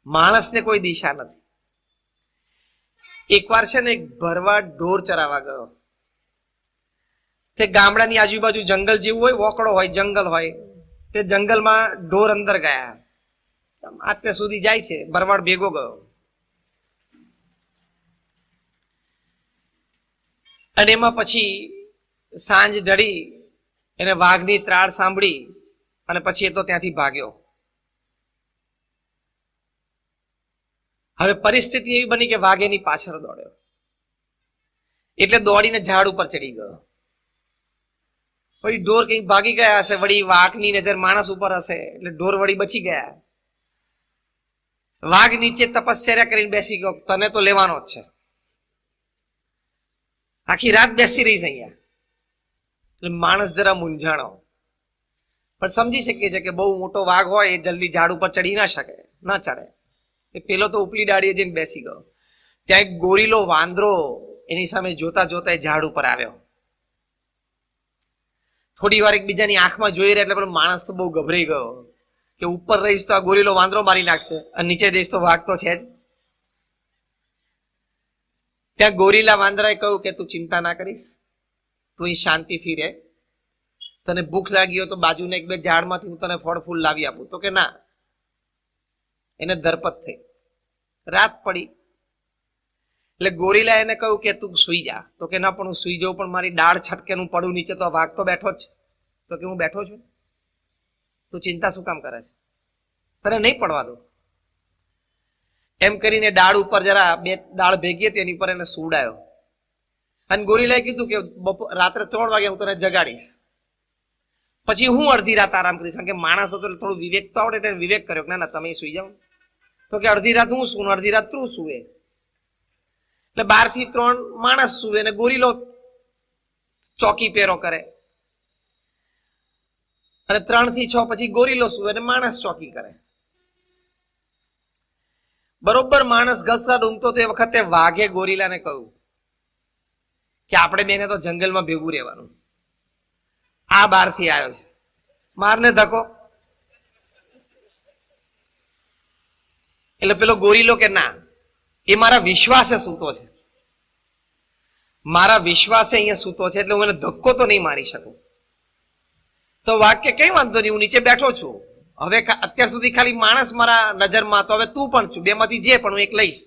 માણસને કોઈ દિશા નથી. એકવાર છે ને એક ભરવાડ ઢોર ચરાવવા ગયો. તે ગામડાની આજુબાજુ જંગલ જેવું હોય, વોકડો હોય, જંગલ હોય. તે જંગલમાં ઢોર અંદર ગયા. આટલે સુધી જાય છે, ભરવાડ ભેગો ગયો. અને એમાં પછી સાંજ ઢળી, એને વાઘની ત્રાળ સાંભળી અને પછી એ તો ત્યાંથી ભાગ્યો. હવે પરિસ્થિતિ એવી બની કે વાઘ એની પાછળ દોડ્યો, એટલે દોડીને ઝાડ ઉપર ચડી ગયો. વળી ઢોર કંઈક ભાગી ગયા હશે, વળી વાઘની નજર માણસ ઉપર હશે એટલે ઢોર વળી બચી ગયા. વાઘ નીચે તપશ્ચર્યા કરીને બેસી ગયો, તને તો લેવાનો જ છે, આખી રાત બેસી રહીશ અહીંયા. એટલે માણસ જરા મૂંઝાણો, પણ સમજી શકીએ છે કે બહુ મોટો વાઘ હોય એ જલ્દી ઝાડ ઉપર ચડી ના શકે, ના ચડે. એ પેલો તો ઉપલી ડાળીએ જઈને બેસી ગયો. ત્યાં એક ગોરીલો વાંદરો એની સામે જોતા જોતા એ ઝાડ ઉપર આવ્યો. થોડી વાર એકબીજાની આંખમાં જોઈ રહ્યા એટલે પેલો માણસ તો બહુ ગભરાઈ ગયો કે ઉપર રહીશ તો આ ગોરીલો વાંદરો મારી નાખશે, અને નીચે જઈશ તો વાઘ તો છે જ. ત્યાં ગોરીલા વાંદરાએ કહ્યું કે તું ચિંતા ના કરીશ, તું અહીં શાંતિથી રહે, તને ભૂખ લાગી હોય તો બાજુના એક બે ઝાડમાંથી હું તને ફળ ફૂલ લાવી આપું. તો કે ના. એને ધરપત થઈ, રાત પડી. એટલે ગોરીલા એને કહ્યું કે તું સુઈ જા. તો કે ના, પણ હું સુઈ જાઉં, પણ મારી ડાળ છટકે હું પડું નીચે તો વાઘ તો બેઠો જ. તો કે હું બેઠો છું, તું ચિંતા શું કામ કરે છે, તને નહીં પડવા દો. એમ કરીને ડાળ ઉપર જરા બે ડાળ ભેગી હતી એની પર એને સુવડાયો. અને ગોરીલાએ કીધું કે રાત્રે 3 વાગે હું તને જગાડીશ, પછી હું અડધી રાત આરામ કરીશ. કારણ કે માણસ હતો એટલે થોડું વિવેક તો આવડે એટલે વિવેક કર્યો કે ના ના તમે સુઈ જાઓ. તો કે અડધી રાત હું સુવું, અડધી રાત તું સુવે. એટલે 12 થી 3 માણસ સુવે અને ગોરીલો ચોકી પેરો કરે, અને 3 થી 6 પછી ગોરીલો સુવે અને માણસ ચોકી કરે. બરોબર માણસ ઘસા ઊંઘતો તો એ વખતે વાઘે ગોરીલાને કહ્યું કે આપણે બેને તો જંગલમાં ભેગું રહેવાનું. આ બહારથી આવ્યો છે, મારને ધક્કો. એટલે પેલો ગોરીલો કે ના, એ મારા વિશ્વાસે સૂતો છે, મારા વિશ્વાસે અહીંયા સૂતો છે, એટલે હું એને ધક્કો તો નહીં મારી શકું. તો વાઘ કે કઈ વાંધો નહીં, હું નીચે બેઠો છું, હવે અત્યાર સુધી ખાલી માણસ મારા નજરમાં હતો, હવે તું પણ છું, બેમાંથી જે પણ હું એક લઈશ.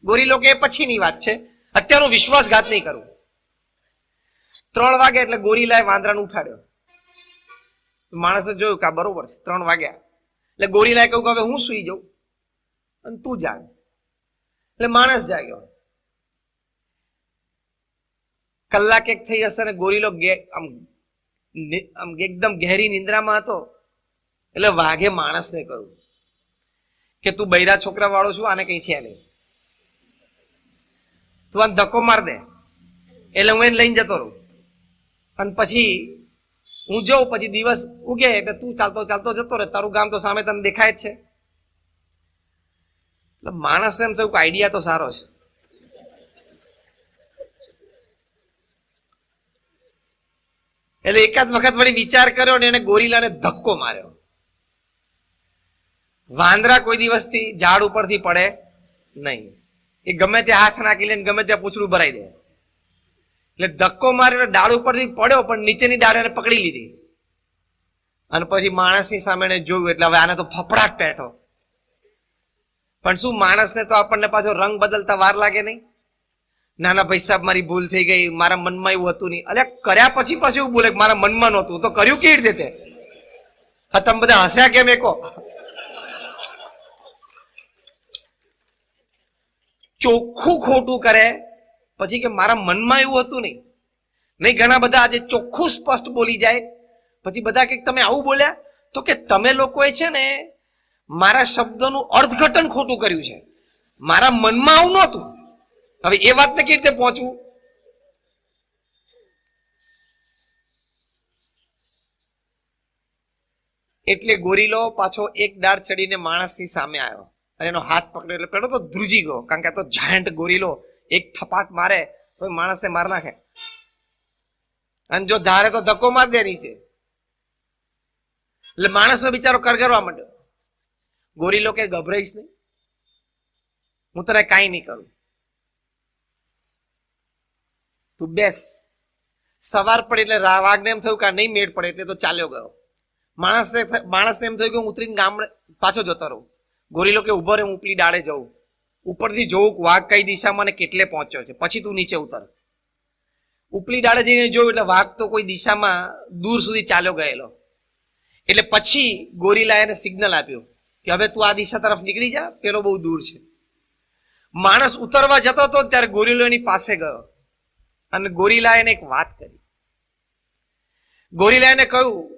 ગોરીલો કે પછીની વાત છે, અત્યારે હું વિશ્વાસઘાત નહીં કરું. 3 વાગે એટલે ગોરીલાએ વાંદરાને ઉઠાડ્યો. માણસે જોયું કે આ બરોબર છે, 3 વાગ્યા. એટલે ગોરીલાએ કહ્યું કે હવે હું સુઈ જાઉં અને તું જાગ. એટલે માણસ જાગ્યો. કલાક એક થઈ હશે ને ગોરીલો આમ એકદમ ગહેરી નિંદ્રામાં હતો. એટલે વાઘે માણસને કહ્યું કે તું બૈરા છોકરા વાળો છું, આને કઈ છે નહીં, તું આને ધક્કો માર દે એટલે હું એને લઈને જતો રહું, અને પછી હું જઉં, પછી દિવસ ઉગે એટલે તું ચાલતો ચાલતો જતો રહે, તારું ગામ તો સામે તને દેખાય જ છે. એટલે માણસને એમ થયું કે આઈડિયા તો સારો છે. એટલે એકાદ વખત વળી વિચાર કર્યો ને એને ગોરીલાને ધક્કો માર્યો. વાંદરા કોઈ દિવસથી ઝાડ ઉપરથી પડે નહીં, એ ગમે ત્યાં હાથ નાખી લે, ગમે ત્યાં પૂંછડું ભરાઈ દે. એટલે ધક્કો માર્યો, ડાળ ઉપરથી પડ્યો, પણ નીચેની ડાળ એને પકડી લીધી. અને પછી માણસની સામે એને જોયું એટલે હવે આને તો ફફડાટ પેઠો. પણ શું, માણસને તો આપણને પાછો રંગ બદલતા વાર લાગે નહીં. નાના ભાઈ સાહેબ મારી ભૂલ થઈ ગઈ, મારા મનમાં એવું હતું નહીં. અલ્યા કર્યા પછી પાછું એવું બોલે મારા મનમાં નહોતું, તો કર્યું કેવી રીતે? તમે બધા હસ્યા કેમ? એકો ચોખ્ખું ખોટું કરે પછી કે મારા મનમાં એવું હતું નહીં. નહીં, ઘણા બધા આજે ચોખ્ખું સ્પષ્ટ બોલી જાય પછી બધા કે તમે આવું બોલ્યા. તો કે તમે લોકોએ છે ને મારા શબ્દોનું અર્થઘટન ખોટું કર્યું છે, મારા મનમાં આવું નહોતું. હવે એ વાતને કેવી રીતે પહોંચવું? એટલે ગોરીલો પાછો એક ડાળ ચડીને માણસની સામે આવ્યો અને એનો હાથ પકડ્યો. એટલે પેલો તો ધ્રુજી ગયો, કારણ કે આ તો જાયન્ટ ગોરીલો એક થપાટ મારે તો માણસને માર નાખે, અને જો ધારે તો ધક્કો માર દે નીચે. એટલે માણસનો બિચારો કરગરવા માંડ્યો. ગોરીલો કે ગભરાઈશ નહીં, હું તને કાંઈ નહીં કરું, તું બેસ. સવાર પડે એટલે વાઘને એમ થયું કે નહીં મેળ પડે એટલે તો ચાલ્યો ગયો. માણસને એમ થયું કે હું ઉતરીને ગામડે પાછો જતો રહું. ગોરીલો કે ઉભો રહે, હું ઉપલી ડાળે જઉં, ઉપરથી જોઉં વાઘ કઈ દિશામાં અને કેટલે પહોંચ્યો છે, પછી તું નીચે ઉતર. ઉપલી ડાળે જઈને જોયું એટલે વાઘ તો કોઈ દિશામાં દૂર સુધી ચાલ્યો ગયેલો. એટલે પછી ગોરીલાએ એને સિગ્નલ આપ્યું કે હવે તું આ દિશા તરફ નીકળી જા, પેલો બહુ દૂર છે. માણસ ઉતરવા જતો હતો ત્યારે ગોરીલો એની પાસે ગયો અને ગોરીલાએ એને એક વાત કરી. ગોરીલાએ એને કહ્યું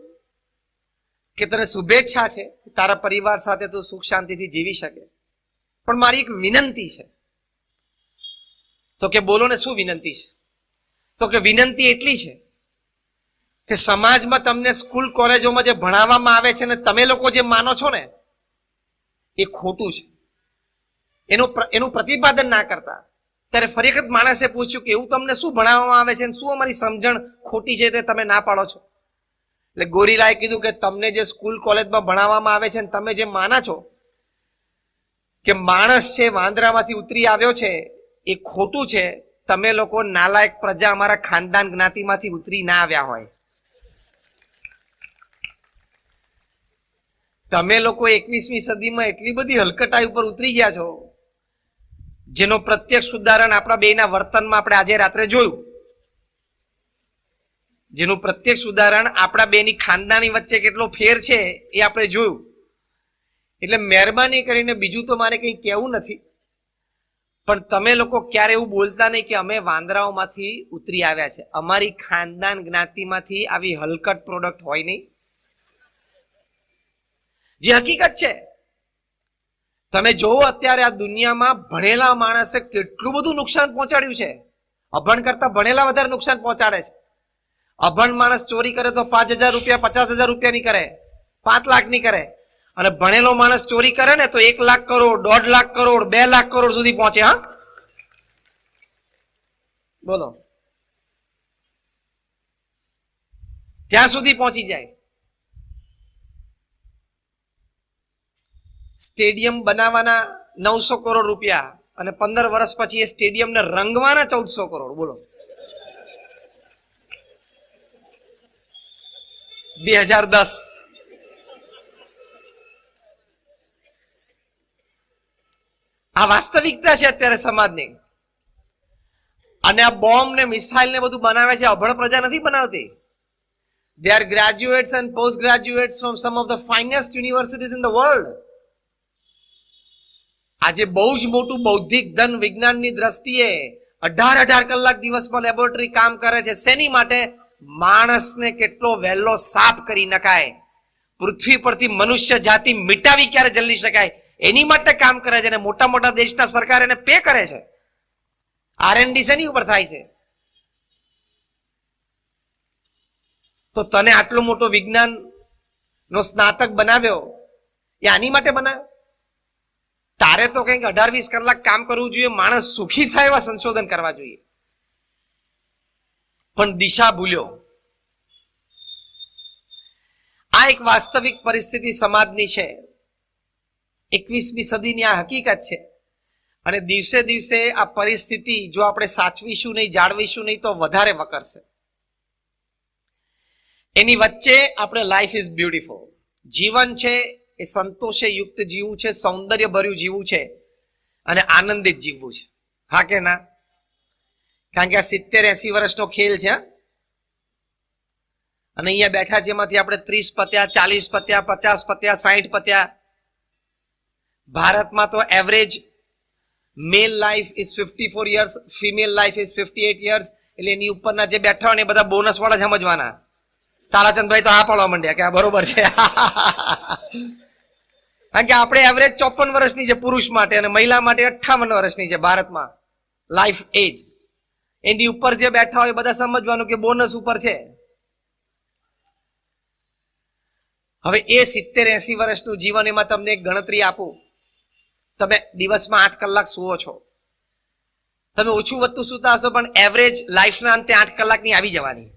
કે તને શુભેચ્છા છે, તારા પરિવાર સાથે તું સુખ શાંતિથી જીવી શકે, પણ મારી એક વિનંતી છે. તો કે બોલો ને, શું વિનંતી છે? તો કે વિનંતી એટલી છે કે સમાજમાં તમને સ્કૂલ કોલેજોમાં જે ભણાવવામાં આવે છે ને તમે લોકો જે માનો છો ને એ ખોટું છે, એનું પ્રતિપાદન ના કરતા. ત્યારે ફરી વખત માણસે પૂછ્યું કે એવું તમને શું ભણાવવામાં આવે છે, શું અમારી સમજણ ખોટી છે તે તમે ના પાડો છો? એટલે ગોરીલાએ કીધું કે તમને જે સ્કૂલ કોલેજમાં ભણાવવામાં આવે છે ને તમે જે માના છો કે માણસ છે વાંદરામાંથી ઉતરી આવ્યો છે એ ખોટું છે. તમે લોકો નાલાયક પ્રજા અમારા ખાનદાન જ્ઞાતિમાંથી ઉતરી ના આવ્યા હોય. તમે લોકો 21મી સદીમાં એટલી બધી હલકટાઈ ઉપર ઉતરી ગયા છો જેનો પ્રત્યક્ષ ઉદાહરણ આપણા બેના વર્તનમાં આપણે આજે રાત્રે જોયું. જેનું પ્રત્યક્ષ ઉદાહરણ આપણા બેની ખાનદાની વચ્ચે કેટલો ફેર છે એ આપણે જોયું. એટલે મહેરબાની કરીને બીજું તો મારે કંઈ કહેવું નથી, પણ તમે લોકો ક્યારે એવું બોલતા નહીં કે અમે વાંદરાઓમાંથી ઉતરી આવ્યા છે. અમારી ખાનદાન જ્ઞાતિમાંથી આવી હલકટ પ્રોડક્ટ હોય નહીં, જે હકીકત છે. તમે જોવો અત્યારે આ દુનિયામાં ભણેલા માણસે કેટલું બધું નુકસાન પહોંચાડ્યું છે. અભણ કરતા ભણેલા વધારે નુકસાન પહોંચાડે છે. અભણ માણસ ચોરી કરે તો 5,000 રૂપિયા 50,000 રૂપિયા ની કરે, 5 લાખ ની કરે, અને ભણેલો માણસ ચોરી કરે ને તો 1 લાખ કરોડ, 1.5 લાખ કરોડ, 2 લાખ કરોડ સુધી પહોંચે. હા, બોલો, ત્યાં સુધી પહોંચી જાય. સ્ટેડિયમ બનાવવાના 900 કરોડ રૂપિયા અને 15 વર્ષ પછી એ સ્ટેડિયમને રંગવાના 1400 કરોડ. બોલો, 2010. આ વાસ્તવિકતા છે અત્યારે સમાજની. અને આ બોમ્બ ને મિસાઇલ ને બધું બનાવે છે અભણ પ્રજા નથી બનાવતી. They are graduates and postgraduates from some of the finest universities in the world. આજે બહુ જ મોટું બૌદ્ધિક ધન વિજ્ઞાનની દ્રષ્ટિએ 18 કલાક દિવસમાં લેબોરેટરી કામ કરે છે. શેની માટે? માણસને કેટલો વહેલો સાફ કરી નખાય, પૃથ્વી પરથી મનુષ્ય જાતિ મિટાવી ક્યારે જલ્દી શકાય એની માટે કામ કરે છે. અને મોટા મોટા દેશના સરકાર એને પે કરે છે. R&D શેની ઉપર થાય છે? તો તને આટલો મોટો વિજ્ઞાન નો સ્નાતક બનાવ્યો એ આની માટે બનાવ્યો? તારે તો કંઈક 18-20 કલાક કામ કરવું જોઈએ, માણસ સુખી થાય એવા સંશોધન કરવા જોઈએ. પણ દિશા ભૂલ્યો. આ એક વાસ્તવિક પરિસ્થિતિ સમાજની છે. 21મી સદીની આ હકીકત છે. અને દિવસે દિવસે આ પરિસ્થિતિ જો આપણે સાચવીશું નહીં, જાળવીશું નહીં તો વધારે વકરશે. એની વચ્ચે આપણે લાઈફ ઇઝ બ્યુટીફુલ, જીવન છે એ સંતોષે યુક્ત જીવવું છે, સૌંદર્ય ભર્યું જીવવું છે અને આનંદિત જીવવું છે. હા કે ના? કારણ કે આ 70-80 વર્ષનો ખેલ છે. અને અહીંયા બેઠા જેમાંથી આપણે 30 પત્યા, 40 પત્યા, 50 પત્યા, 60 પત્યા. ભારતમાં તો average male life is 54 years, female life is 58 years. એટલે એની ઉપરના જે બેઠા હોય ને એ બધા બોનસ વાળા સમજવાના. તારાચંદભાઈ તો આ પાડવા માંડ્યા કે આ બરોબર છે. કારણ કે આપણે એવરેજ 54 વર્ષની છે પુરુષ માટે અને મહિલા માટે 58 વર્ષની છે ભારતમાં લાઈફ એજ. એની ઉપર જે બેઠા હોય બધા સમજવાનું કે બોનસ ઉપર છે. હવે એ 70-80 વર્ષનું જીવન, એમાં તમને એક ગણતરી આપું. તમે દિવસમાં 8 કલાક સુવો છો, તમે ઓછું વધતું સુતા હશો પણ એવરેજ લાઈફના અંતે 8 કલાકની આવી જવાની.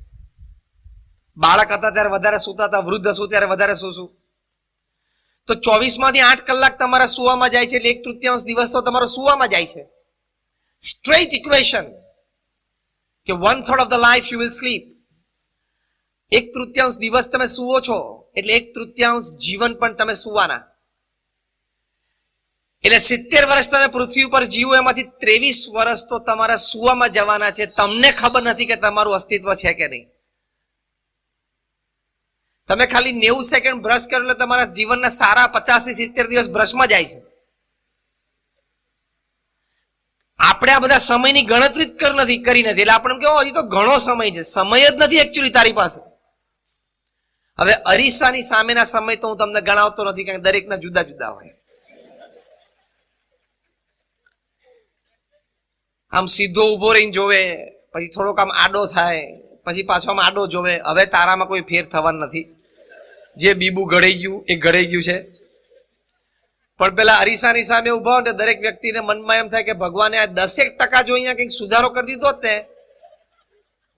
બાળક હતા ત્યારે વધારે સૂતા હતા, વૃદ્ધ હશું ત્યારે વધારે સૂશું. તો 24 માંથી 8 કલાક તમારા સુવામાં જાય છે, એટલે 1/3 દિવસ તો તમારો સુવામાં જાય છે. સ્ટ્રેટ ઇક્વેશન કે 1/3 of the life you will sleep. 1/3 દિવસ તમે સુવો છો એટલે 1/3 જીવન પણ તમે સુવાના. એટલે 70 વર્ષ તમે પૃથ્વી ઉપર જીવો, એમાંથી 23 વર્ષ તો તમારા સુવામાં જવાના છે. તમને ખબર નથી કે તમારું અસ્તિત્વ છે કે નહીં. તમે ખાલી 90 સેકન્ડ બ્રશ કરો એટલે તમારા જીવનના સારા 50 થી 70 દિવસ બ્રશમાં જાય છે. આપણે આ બધા સમયની ગણતરી જ કરી નથી. એટલે આપણે કેવો, હજી તો ઘણો સમય છે. સમય જ નથી એકચ્યુઅલી તારી પાસે. હવે અરીસાની સામેના સમય તો હું તમને ગણાવતો નથી, કારણ કે દરેકના જુદા જુદા હોય. આમ સીધો ઉભો રહીને જોવે, પછી થોડોક આમ આડો થાય, પછી પાછો આમ આડો જોવે. હવે તારામાં કોઈ ફેર થવાનું નથી. જે બીબુ ઘડાઈ ગયું એ ઘડાઈ ગયું છે. પણ પેલા અરીસાની સામે ઉભા હોય ને દરેક વ્યક્તિને મનમાં એમ થાય કે ભગવાને આ 10% જો અહીંયા કંઈક સુધારો કરી દીધો ને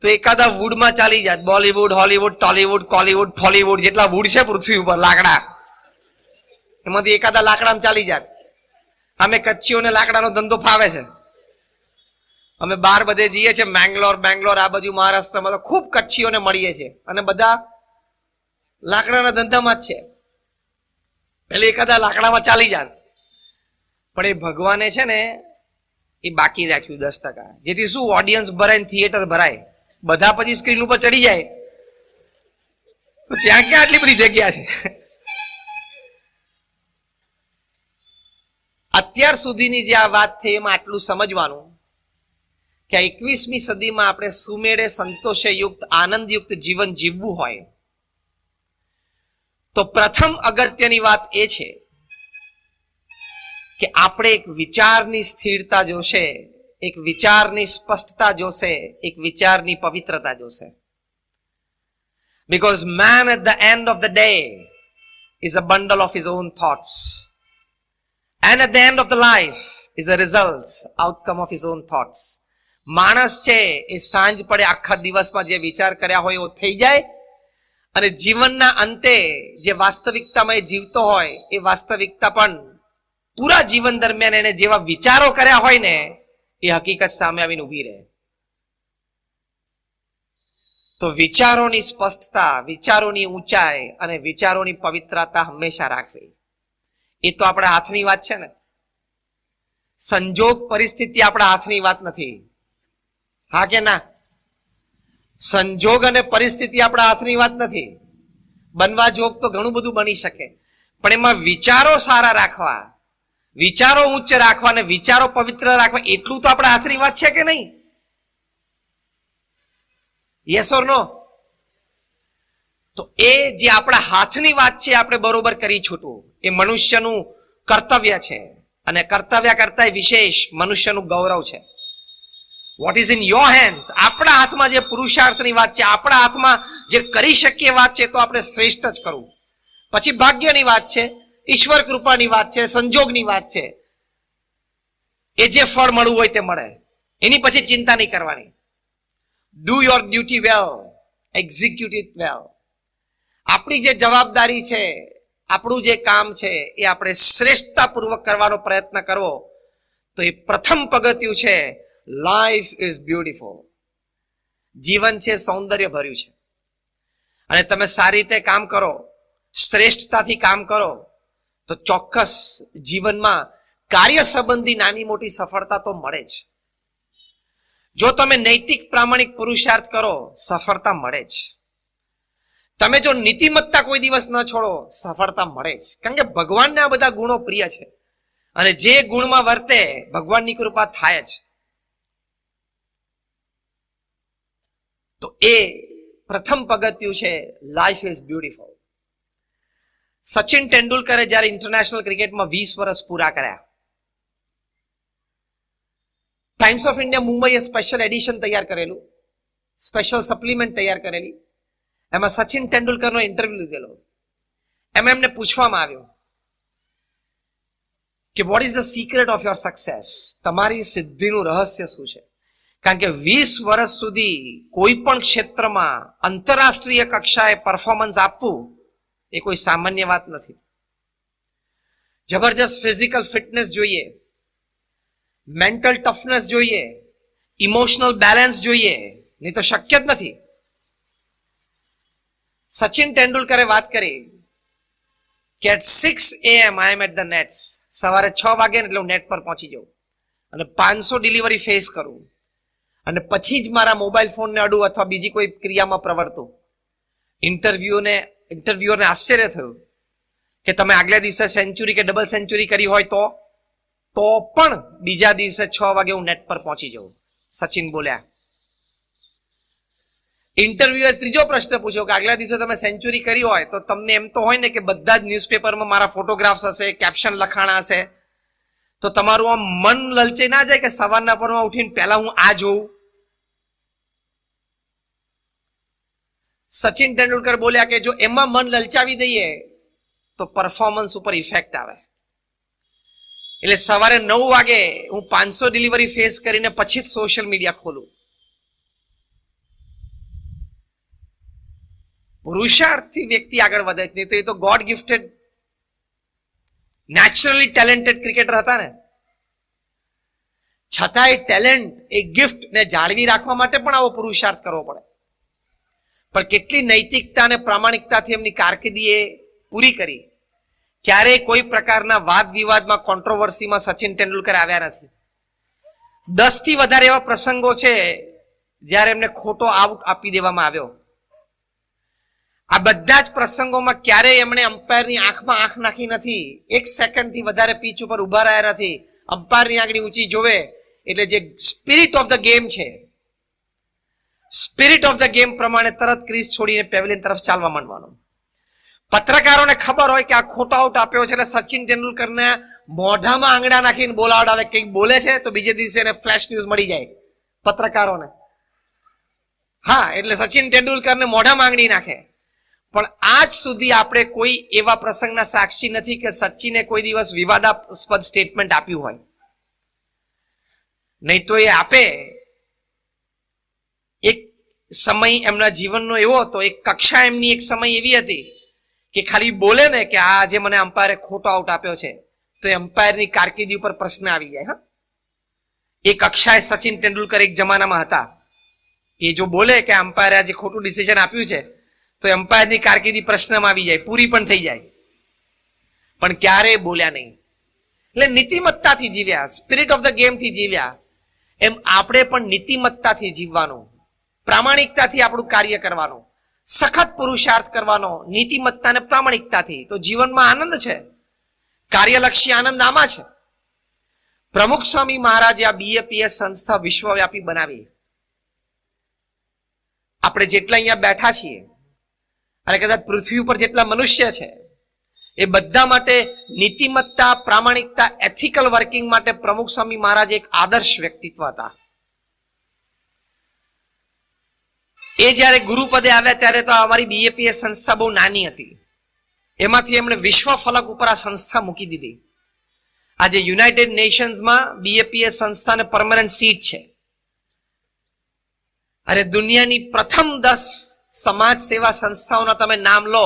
તો એકાદા વુડમાં ચાલી જાય. બોલીવુડ, હોલીવુડ, ટોલીવુડ, કોલીવુડ, ફોલીવુડ જેટલા વુડ છે પૃથ્વી ઉપર લાકડા, એમાંથી એકાદા લાકડામાં ચાલી જાય. અમે કચ્છીઓને લાકડાનો ધંધો ફાવે છે. અમે બહાર બધે જઈએ છીએ, બેંગ્લોર આ બાજુ મહારાષ્ટ્રમાં તો ખૂબ કચ્છીઓને મળીએ છીએ અને બધા લાકડાના ધંધામાં જ છે. એટલે એકાદા લાકડામાં ચાલી જાય. પણ એ ભગવાને છે ને એ બાકી રાખ્યું 10%, જેથી શું ઓડિયન્સ ભરાય, થિયેટર ભરાય. બધા પછી સ્ક્રીન ઉપર ચડી જાય તો ત્યાં ક્યાં આટલી બધી જગ્યા છે. અત્યાર સુધીની જે આ વાત થઈ એમાં આટલું સમજવાનું કે 21મી સદીમાં આપણે સુમેળે સંતોષયુક્ત આનંદયુક્ત જીવન જીવવું હોય તો પ્રથમ અગત્યની વાત એ છે કે આપણે એક વિચારની સ્થિરતા જોશે, એક વિચારની સ્પષ્ટતા જોશે, એક વિચારની પવિત્રતા જોશે. Because man at the end of the day is a bundle of his own thoughts, and at the end of the life is a result, outcome of his own thoughts. માણસ છે એ સાંજ પડે આખા દિવસમાં જે વિચાર કર્યા હોય એવો થઈ જાય, અને જીવનના અંતે જે વાસ્તવિકતામાં એ જીવતો હોય એ વાસ્તવિકતા પણ પૂરા જીવન દરમિયાન એને જેવા વિચારો કર્યા હોય ને એ હકીકત સામે આવીને ઊભી રહે. તો વિચારોની સ્પષ્ટતા, વિચારોની ઊંચાઈ અને વિચારોની પવિત્રતા હંમેશા રાખવી, એ તો આપણા હાથની વાત છે ને. સંજોગ પરિસ્થિતિ આપણા હાથની વાત નથી. હા કે ના? સંજોગ અને પરિસ્થિતિ આપણા હાથની વાત નથી. બનવા જોગ તો ઘણું બધું બની શકે, પણ એમાં વિચારો સારા રાખવા, વિચારો ઉચ્ચ રાખવા અને વિચારો પવિત્ર રાખવા, એટલું તો આપણા હાથની વાત છે કે નહીં? Yes or no? તો એ જે આપણા હાથની વાત છે આપણે બરોબર કરી છૂટવું એ મનુષ્યનું કર્તવ્ય છે, અને કર્તવ્ય કરતા વિશેષ મનુષ્યનું ગૌરવ છે. What is in your hands, આપણા હાથમાં જે પુરુષાર્થની વાત છે, આપણા હાથમાં જે કરી શકીએ વાત છે, તો આપણે શ્રેષ્ઠ જ કરવું. પછી ભાગ્યની વાત છે, ઈશ્વર કૃપાની વાત છે, સંજોગની વાત છે. એ જે ફળ મળવું હોય તે મળે, એની પછી ચિંતા નહીં કરવાની. Do your duty well, execute it વેલ. આપણી જે જવાબદારી છે, આપણું જે કામ છે એ આપણે શ્રેષ્ઠતાપૂર્વક કરવાનો પ્રયત્ન કરવો, તો એ પ્રથમ પગથિયું છે. Life is beautiful. જીવન છે સૌંદર્ય ભર્યું છે, અને તમે સારી રીતે કામ કરો, શ્રેષ્ઠતાથી કામ કરો, તો ચોક્કસ જીવનમાં કાર્ય સંબંધી નાની મોટી સફળતા તો મળે જ. જો તમે નૈતિક પ્રામાણિક પુરુષાર્થ કરો, સફળતા મળે જ. તમે જો નીતિમત્તા કોઈ દિવસ ન છોડો, સફળતા મળે જ. કારણ કે ભગવાનને આ બધા ગુણો પ્રિય છે, અને જે ગુણમાં વર્તે ભગવાનની કૃપા થાય જ. તો એ પ્રથમ પગથિયું છે. Life is beautiful. સચિન તેંડુલકરે જ્યારે ઇન્ટરનેશનલ ક્રિકેટમાં 20 વર્ષ પૂરા કર્યા, ટાઈમ્સ ઓફ ઇન્ડિયા મુંબઈએ સ્પેશિયલ એડિશન તૈયાર કરેલું, સ્પેશિયલ સપ્લિમેન્ટ તૈયાર કરેલી. એમાં સચિન તેંડુલકરનો ઇન્ટરવ્યુ લીધેલો. એમાં એમને પૂછવામાં આવ્યું કે what is the secret of your success, તમારી સિદ્ધિનું રહસ્ય શું છે? કારણ કે 20 વર્ષ સુધી કોઈ પણ ક્ષેત્રમાં આંતરરાષ્ટ્રીય કક્ષાએ પરફોર્મન્સ આપવું એ કોઈ સામાન્ય વાત નથી. જબરજસ્ત ફિઝિકલ ફિટનેસ જોઈએ, મેન્ટલ ટફનેસ જોઈએ, ઇમોશનલ બેલેન્સ જોઈએ, નહીં તો શક્ય જ નથી. સચિન તેંડુલકરે વાત કરી કે at 6 AM I am at the nets. સવારે 6 વાગે ને એટલે હું નેટ પર પહોંચી જાઉં અને 500 ડિલિવરી ફેસ કરું અને પછી જ મારા મોબાઈલ ફોનને અડું અથવા બીજી કોઈ ક્રિયામાં પ્રવર્તું. ઇન્ટરવ્યુઅરને આશ્ચર્ય થયું કે તમે આગલા દિવસે સેન્ચુરી કે ડબલ સેન્ચુરી કરી હોય તો પણ બીજા દિવસે 6 વાગે હું નેટ પર પહોંચી જાઉં. સચિન બોલ્યા. ઇન્ટરવ્યુઅર ત્રીજો પ્રશ્ન પૂછ્યો કે આગલા દિવસે તમે સેન્ચુરી કરી હોય તો તમને એમ તો હોય ને કે બધા જ ન્યૂઝપેપરમાં મારા ફોટોગ્રાફ્સ હશે, કેપ્શન લખાણા હશે, તો તમારું આમ મન લલચાઈ ના જાય કે સવારના પરમાં ઉઠીને પહેલા હું આ જોઉં? સચિન તેંડુલકર બોલ્યા કે જો એમાં મન લલચાવી દઈએ તો પરફોર્મન્સ ઉપર ઇફેક્ટ આવે. એટલે સવારે 9 વાગે હું 500 ડિલિવરી ફેસ કરીને પછી જ સોશિયલ મીડિયા ખોલું. પુરુષાર્થથી વ્યક્તિ આગળ વધે જ નહીં. તો એ તો God gifted naturally talented cricketer હતા ને, છતાં એ ટેલેન્ટ, એ ગિફ્ટ ને જાળવી રાખવા માટે પણ આવો પુરુષાર્થ કરવો પડે. પણ કેટલી નૈતિકતા અને પ્રામાણિકતાથી એમની કારકિર્દી એ પૂરી કરી. ક્યારેય કોઈ પ્રકારના વાદ વિવાદમાં, કોન્ટ્રોવર્સીમાં સચિન તેંડુલકર આવ્યા નથી. 10 થી વધારે એવા પ્રસંગો છે જ્યારે એમને ખોટો આઉટ આપી દેવામાં આવ્યો. આ બધા જ પ્રસંગોમાં ક્યારેય એમણે અમ્પાયરની આંખમાં આંખ નાખી નથી. 1 સેકન્ડથી વધારે પીચ ઉપર ઉભા રહ્યા નથી. અમ્પાયરની આંગળી ઊંચી જોવે એટલે જે સ્પિરિટ ઓફ ધ ગેમ છે, સ્પિરિટ ઓફ ધ ગેમ પ્રમાણે તરત ક્રીઝ છોડીને પેવેલિયન તરફ ચાલવા માંડવાનું. પત્રકારોને ખબર હોય કે આ ખોટો આઉટ આપ્યો છે એટલે સચિન તેંડુલકરને મોઢામાં આંગળા નાખીને બોલાવડાવે, કંઈક બોલે છે તો બીજે દિવસે એને ફ્લેશ ન્યૂઝ મળી જાય પત્રકારોને. હા, એટલે સચિન તેંડુલકરને મોઢામાં આંગળી નાખે. પણ આજ સુધી આપણે કોઈ એવા પ્રસંગના સાક્ષી નથી કે સચિને કોઈ દિવસ વિવાદાસ્પદ સ્ટેટમેન્ટ આપ્યું હોય. નહીં તો એ આપે. એક સમય એમના જીવનનો એવો હતો, એક કક્ષા એમની એક સમય એવી હતી કે ખાલી બોલે ને કે આ જે મને અમ્પાયરે ખોટો આઉટ આપ્યો છે તો એ અમ્પાયરની કારકિર્દી ઉપર પ્રશ્ન આવી જાય. હા, એ કક્ષાએ સચિન તેંડુલકર એક જમાનામાં હતા. એ જો બોલે કે અમ્પાયરે આજે ખોટું ડિસિઝન આપ્યું છે તો એમ્પાયરની કારકિર્દી પ્રશ્નમાં આવી જાય, પૂરી પણ થઈ જાય. પણ ક્યારેય બોલ્યા નહીં. એટલે નીતિમત્તાથી જીવ્યા, સ્પિરિટ ઓફ ધ ગેમથી જીવ્યા. એમ આપણે પણ નીતિમત્તાથી જીવવાનું, પ્રામાણિકતાથી આપણું કાર્ય કરવાનું, સખત પુરુષાર્થ કરવાનો, નીતિમત્તા અને પ્રામાણિકતાથી. તો જીવનમાં આનંદ છે, કાર્યલક્ષી આનંદ આમાં છે. પ્રમુખ સ્વામી મહારાજે આ BAPS સંસ્થા વિશ્વવ્યાપી બનાવી. આપણે જેટલા અહીંયા બેઠા છીએ અને કદાચ પૃથ્વી ઉપર જેટલા મનુષ્ય છે એ બધા માટે નીતિમત્તા, પ્રામાણિકતા, એથિકલ વર્કિંગ માટે પ્રમુખ સ્વામી મહારાજ એક આદર્શ વ્યક્તિત્વ હતા. એ જ્યારે ગુરુપદે આવ્યા ત્યારે તો અમારી BAPS સંસ્થા બહુ નાની હતી. એમાંથી એમણે વિશ્વ ફલક ઉપર આ સંસ્થા મૂકી દીધી. આજે યુનાઇટેડ નેશન્સમાં BAPS સંસ્થાને પરમનન્ટ સીટ છે. અને દુનિયાની પ્રથમ 10 સમાજ સેવા સંસ્થાઓના તમે નામ લો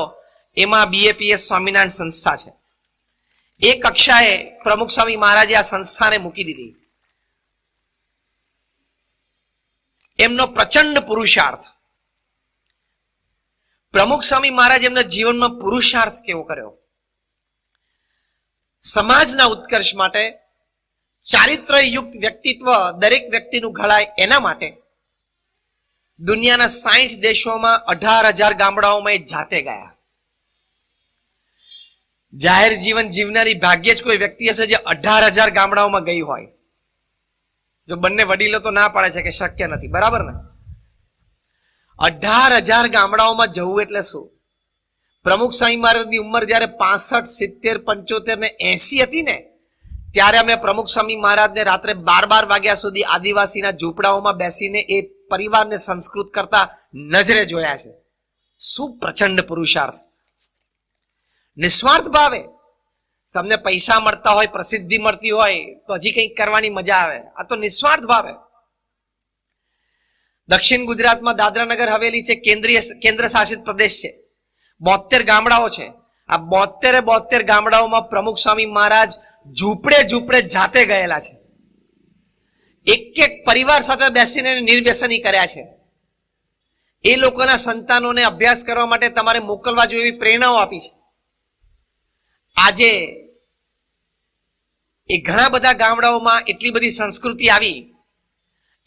એમાં BAPS સ્વામિનારાયણ સંસ્થા છે. એ કક્ષાએ પ્રમુખ સ્વામી મહારાજે આ સંસ્થાને મૂકી દીધી. એમનો પ્રચંડ પુરુષાર્થ. પ્રમુખ સ્વામી મહારાજ એમના જીવનમાં પુરુષાર્થ કેવો કર્યો? સમાજના ઉત્કર્ષ માટે, ચારિત્રયુક્ત વ્યક્તિત્વ દરેક વ્યક્તિનું ઘડાય એના માટે દુનિયાના 60 દેશોમાં 18,000 ગામડાઓમાં એ જાતે ગયા. જાહેર જીવન જીવનારી ભાગ્યે જ કોઈ વ્યક્તિ હશે જે 18,000 ગામડાઓમાં ગઈ હોય. જો બંને વડીલો તો ના પાડે છે કે શક્ય નથી, બરાબર ને? 18,000 ગામડાઓમાં જવું એટલે શું? પ્રમુખ સ્વામી મહારાજની ઉંમર જ્યારે 65, 70, 75 ને 80 હતી ને ત્યારે અમે પ્રમુખ સ્વામી મહારાજને રાત્રે 12 વાગ્યા સુધી આદિવાસીના ઝૂંપડાઓમાં બેસીને એ પરિવારને સંસ્કૃત કરતા નજરે જોયા છે. શું પ્રચંડ પુરુષાર્થ! નિસ્વાર્થ ભાવે. તમને પૈસા મળતા હોય, પ્રસિદ્ધિ મળતી હોય તો હજી કંઈક કરવાની મજા આવે. આ તો નિસ્વાર્થ ભાવે. દક્ષિણ ગુજરાતમાં દાદરા નગર હવેલી છે, કેન્દ્ર શાસિત પ્રદેશ છે. 72 ગામડાઓ છે. આ 72 ગામડાઓમાં પ્રમુખ સ્વામી મહારાજ ઝૂંપડે ઝૂંપડે જાતે ગયેલા છે. એક એક પરિવાર સાથે બેસીને નિર્વ્યસની કર્યા છે. એ લોકોના સંતાનોને અભ્યાસ કરવા માટે તમારે મોકલવા જોઈએ એવી પ્રેરણાઓ આપી છે. આજે એ ઘણા બધા ગામડાઓમાં એટલી બધી સંસ્કૃતિ આવી,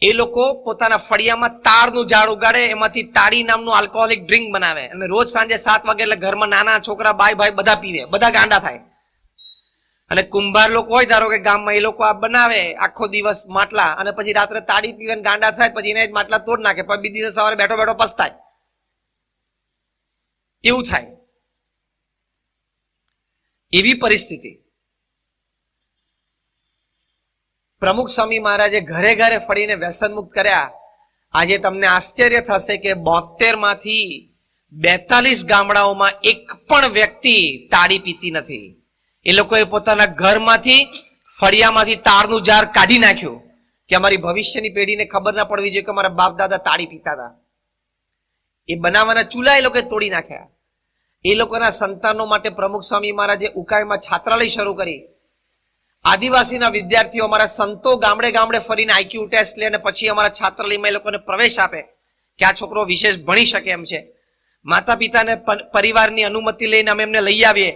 એ લોકો પોતાના ફળિયામાં તાડનું ઝાડ ઉગાડે, એમાંથી તાડી નામનું આલ્કોહોલિક ડ્રિંક બનાવે અને રોજ સાંજે 7 વાગે એટલે ઘરમાં નાના છોકરા બાય ભાઈ બધા પીવે, બધા ગાંડા થાય. અને કુંભાર લોકો હોય ધારો કે ગામમાં, એ લોકો આ બનાવે આખો દિવસ માટલા, અને પછી રાત્રે તાડી પીવે ને ગાંડા થાય, પછી એને જ માટલા તોડ નાખે, પછી બીજી દિવસે સવારે બેઠો બેઠો પસ્તાય. એવું થાય. એવી પરિસ્થિતિ. પ્રમુખ સ્વામી મહારાજે ઘરે ઘરે ફરીને વ્યસન મુક્ત કર્યા. આજે તમને આશ્ચર્ય થશે કે 72 માંથી 42 ગામડાઓમાં એક પણ વ્યક્તિ તાળી પીતી નથી. એ લોકોએ પોતાના ઘરમાંથી ફળિયામાંથી તાળનું ઝાડ કાઢી નાખ્યું કે અમારી ભવિષ્યની પેઢીને ખબર ના પડવી જોઈએ કે અમારા બાપ દાદા તાળી પીતા હતા. એ બનાવવાના ચૂલા એ લોકોએ તોડી નાખ્યા. એ લોકોના સંતાનો માટે પ્રમુખ સ્વામી મહારાજે ઉકાઈમાં છાત્રાલય શરૂ કરી. આદિવાસીના વિદ્યાર્થીઓ, અમારા સંતો ગામડે ગામડે ફરીને આઈક્યુ ટેસ્ટ લે અને પછી અમારા છાત્રાલયમાં એ લોકોને પ્રવેશ આપે કે આ છોકરો વિશેષ ભણી શકે એમ છે. માતા પિતાને પરિવારની અનુમતિ લઈને અમે એમને લઈ આવીએ,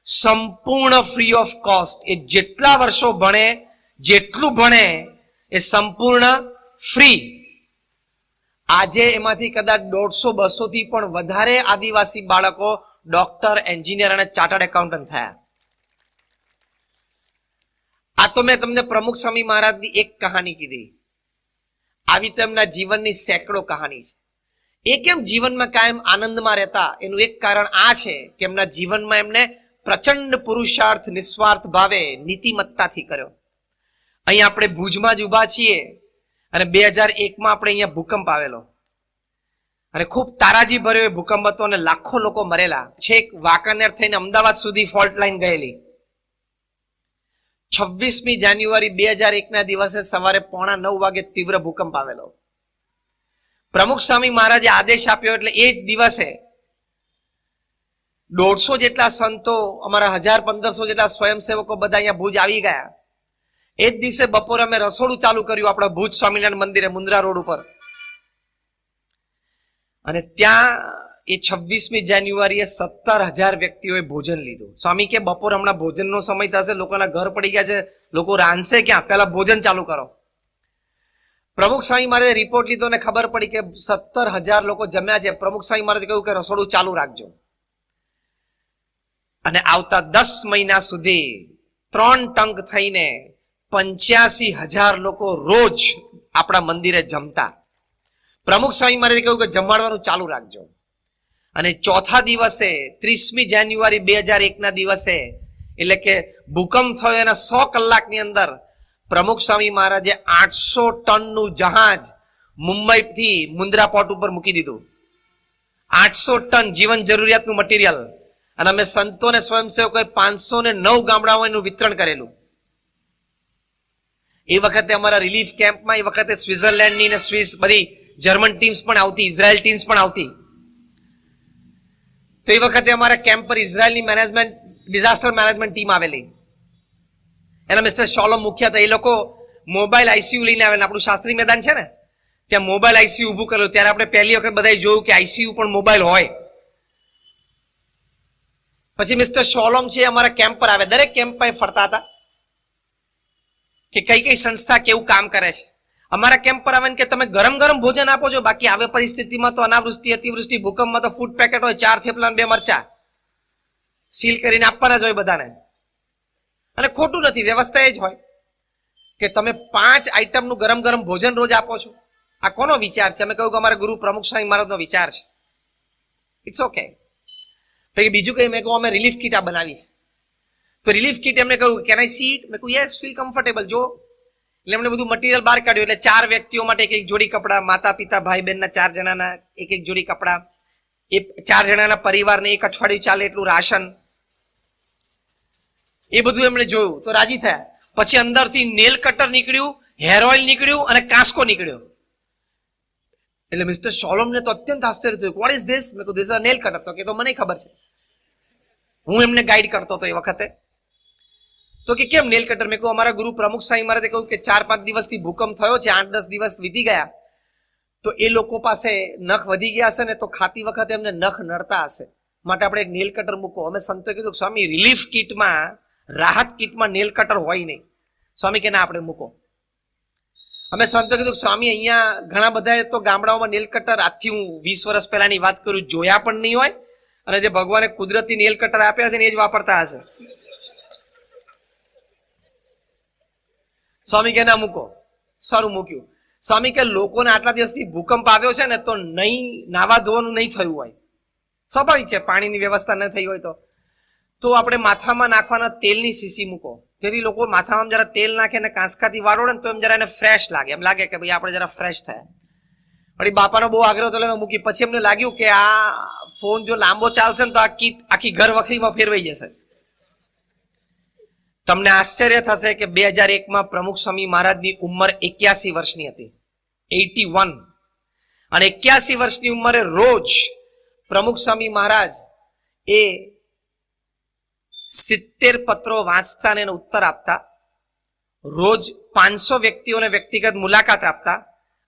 સંપૂર્ણ ફ્રી ઓફ કોસ્ટ. એ જેટલા વર્ષો ભણે, જેટલું ભણે એ સંપૂર્ણ ફ્રી. આજે એમાંથી કદાચ 150-200 થી પણ વધારે આદિવાસી બાળકો ડોક્ટર, એન્જિનિયર અને ચાર્ટર્ડ એકાઉન્ટન્ટ થયા. આ તો મેં તમને પ્રમુખ સ્વામી મહારાજની એક કહાની કીધી. આવી તો એમના જીવનની સેંકડો કહાની છે. એ કેમ જીવનમાં કાયમ આનંદમાં રહેતા, એનું એક કારણ આ છે કે એમના જીવનમાં એમને પ્રચંડ પુરુષાર્થ નિસ્વાર્થ ભાવે નીતિમત્તાથી કર્યો. અહીંયા આપણે ભુજમાં જ ઉભા છીએ અને 2001માં આપણે અહીંયા ભૂકંપ આવેલો અને ખૂબ તારાજી ભર્યો એ ભૂકંપ હતો અને લાખો લોકો મરેલા. છેક વાંકાનેર થઈને અમદાવાદ સુધી ફોલ્ટ લાઈન ગયેલી. 26મી જાન્યુઆરી 2001 ના દિવસે સવારે 8:45 વાગે તીવ્ર ભૂકંપ આવેલો. પ્રમુખ સ્વામી મહારાજે આદેશ આપ્યો એટલે એ જ દિવસે 150 જેટલા સંતો, અમારા 1000-1500 જેટલા સ્વયંસેવકો બધા અહીંયા ભુજ આવી ગયા. એ જ દિવસે બપોરે અમે રસોડું ચાલુ કર્યું આપણા ભુજ સ્વામિનારાયણ મંદિરે મુન્દ્રા રોડ ઉપર. અને ત્યાં એ 26મી જાન્યુઆરીએ 17,000 વ્યક્તિઓએ ભોજન લીધું. સ્વામી કે બપોર હમણાં ભોજનનો સમય થશે, લોકોના ઘર પડી ગયા છે, લોકો રાંધશે ક્યાં, પહેલા ભોજન ચાલુ કરો. પ્રમુખ સ્વામી મહારાજે રિપોર્ટ લીધો અને ખબર પડી કે 17,000 લોકો જમ્યા છે. પ્રમુખ સ્વામી મહારાજે કહ્યું કે રસોડું ચાલુ રાખજો. અને આવતા 10 મહિના સુધી 3 ટંક થઈને 85,000 લોકો રોજ આપણા મંદિરે જમતા. પ્રમુખ સ્વામી મહારાજે કહ્યું કે જમાડવાનું ચાલુ રાખજો. અને ચોથા દિવસે 30મી જાન્યુઆરી 2001 ના દિવસે, એટલે કે ભૂકંપ થયો એના 100 કલાકની અંદર પ્રમુખ સ્વામી મહારાજે 800 ટનનું જહાજ મુંબઈથી મુન્દ્રા પોર્ટ ઉપર મૂકી દીધું. 800 ટન જીવન જરૂરિયાતનું મટીરિયલ. અને અમે સંતોને સ્વયંસેવકોએ 509 ગામડાઓમાં એનું વિતરણ કરેલું. એ વખતે અમારા રિલીફ કેમ્પમાં એ વખતે સ્વિટ્ઝરલેન્ડની ને સ્વિસ બધી જર્મન ટીમ્સ પણ આવતી, ઇઝરાયલ ટીમ્સ પણ આવતી. તો એ વખતે અમારા કેમ્પ પર ઇઝરાયલની મેનેજમેન્ટ, ડિઝાસ્ટર મેનેજમેન્ટ ટીમ આવેલી. એના મિસ્ટર શોલમ મુખ્ય હતા. એ લોકો મોબાઈલ આઈસીયુ લઈને આવેલા. આપણું શાસ્ત્રી મેદાન છે ને, ત્યાં મોબાઈલ આઈસીયુ ઊભું કરેલું. ત્યારે આપણે પહેલી વખત બધાએ જોયું કે આઈસીયુ પણ મોબાઈલ હોય. પછી મિસ્ટર શોલમ છે અમારા કેમ્પ પર આવે. દરેક કેમ્પ પર ફરતા હતા કે કઈ કઈ સંસ્થા કેવું કામ કરે છે. અમારા કેમ્પ પર આવે કે તમે ગરમ ગરમ ભોજન આપો છો, બાકી આવે પરિસ્થિતિમાં તો અનાવૃષ્ટિ, અતિવૃષ્ટિ, ભૂકંપમાં તો ફૂડ પેકેટ હોય, 4 થેપલા 2 મરચા સીલ કરીને આપવાના જ હોય બધાને. અને ખોટું નથી, વ્યવસ્થા એ જ હોય કે તમે 5 આઈટમનું ગરમ ગરમ ભોજન રોજ આપો છો. આ કોનો વિચાર છે? અમે કહ્યું કે અમારા ગુરુ પ્રમુખ સ્વામી મહારાજનો વિચાર છે. It's okay. પછી બીજું કઈ મેં કહું અમે રિલીફ કીટ આ બનાવી છે. તો રિલીફ કીટ એમને કહ્યું કેન આઈ સી ઇટ? મેં કહ્યું યસ, ફીલ કમ્ફર્ટેબલ. જો એટલે એમને બધું મટીરિયલ બહાર કાઢ્યું. એટલે 4 વ્યક્તિઓ માટે એક જોડી કપડાં, માતા પિતા ભાઈ બહેનના 4 જણાના એક જોડી કપડાં, એ 4 જણાના પરિવારને 1 અઠવાડિયું ચાલે એટલું રાશન, એ બધું એમણે જોયું તો રાજી થયા. પછી અંદરથી નેલ કટર નીકળ્યું, હેર ઓઇલ નીકળ્યું અને કાંસકો નીકળ્યો. એટલે મિસ્ટર શોલમને તો અત્યંત આશ્ચર્ય થયું. What is this? મેં કહ્યું ધીસ અ નેલ કટર. તો કે તો મને ખબર છે. હું એમને ગાઈડ કરતો હતો એ વખતે. તો કે કેમ નેલ કટર? મેં કહ્યું અમારા ગુરુ પ્રમુખ સાંઈ મહારાજે કહ્યું કે 4-5 દિવસથી ભૂકંપ થયો છે, 8-10 દિવસ વીતી ગયા, તો એ લોકો પાસે નખ વધી ગયા હશે ને, તો ખાતી વખતે એમને નખ નડતા હશે, માટે આપણે એક નેલ કટર મૂકો. અમે સંતોએ કીધું સ્વામી રિલીફ કિટમાં, રાહત કિટમાં નેલ કટર હોય નહીં. સ્વામી કે ના, આપણે મૂકો. અમે સંતો કીધું સ્વામી અહીંયા ઘણા બધા તો ગામડાઓમાં નેલ કટર, આજથી હું 20 વર્ષ પહેલાની વાત કરું, જોયા પણ નહીં હોય, અને જે ભગવાને કુદરતી નેલ કટર આપ્યા છે ને એ જ વાપરતા હશે. સ્વામી કે ના મૂકો. સારું, મૂક્યું. સ્વામી કે લોકોને આટલા દિવસથી ભૂકંપ આવ્યો છે ને, તો નહીં નાવા ધોવાનું નહીં થયું હોય, સ્વાભાવિક છે, પાણીની વ્યવસ્થા ન થઈ હોય તો આપણે માથામાં નાખવાના તેલની શીશી મૂકો, જેથી લોકો માથામાં જરા તેલ નાખે ને કાંસકાથી વાળોડે ને તો એમ જરા એને ફ્રેશ લાગે, એમ લાગે કે ભાઈ આપણે જરા ફ્રેશ થયા. વળી બાપાનો બહુ આગ્રહ તો મેં મૂકી. પછી એમને લાગ્યું કે આ ફોન જો લાંબો ચાલશે ને તો આ કીટ આખી ઘર વખરીમાં ફેરવાઈ જશે. તમને આશ્ચર્ય થશે કે 2001માં પ્રમુખ સ્વામી મહારાજની ઉંમર 81 વર્ષની હતી, 81. અને 81 વર્ષની ઉંમરે રોજ પ્રમુખ સ્વામી મહારાજ એ 70 પત્રો વાંચતા અને ઉત્તર આપતા, રોજ 500 વ્યક્તિઓને વ્યક્તિગત મુલાકાત આપતા,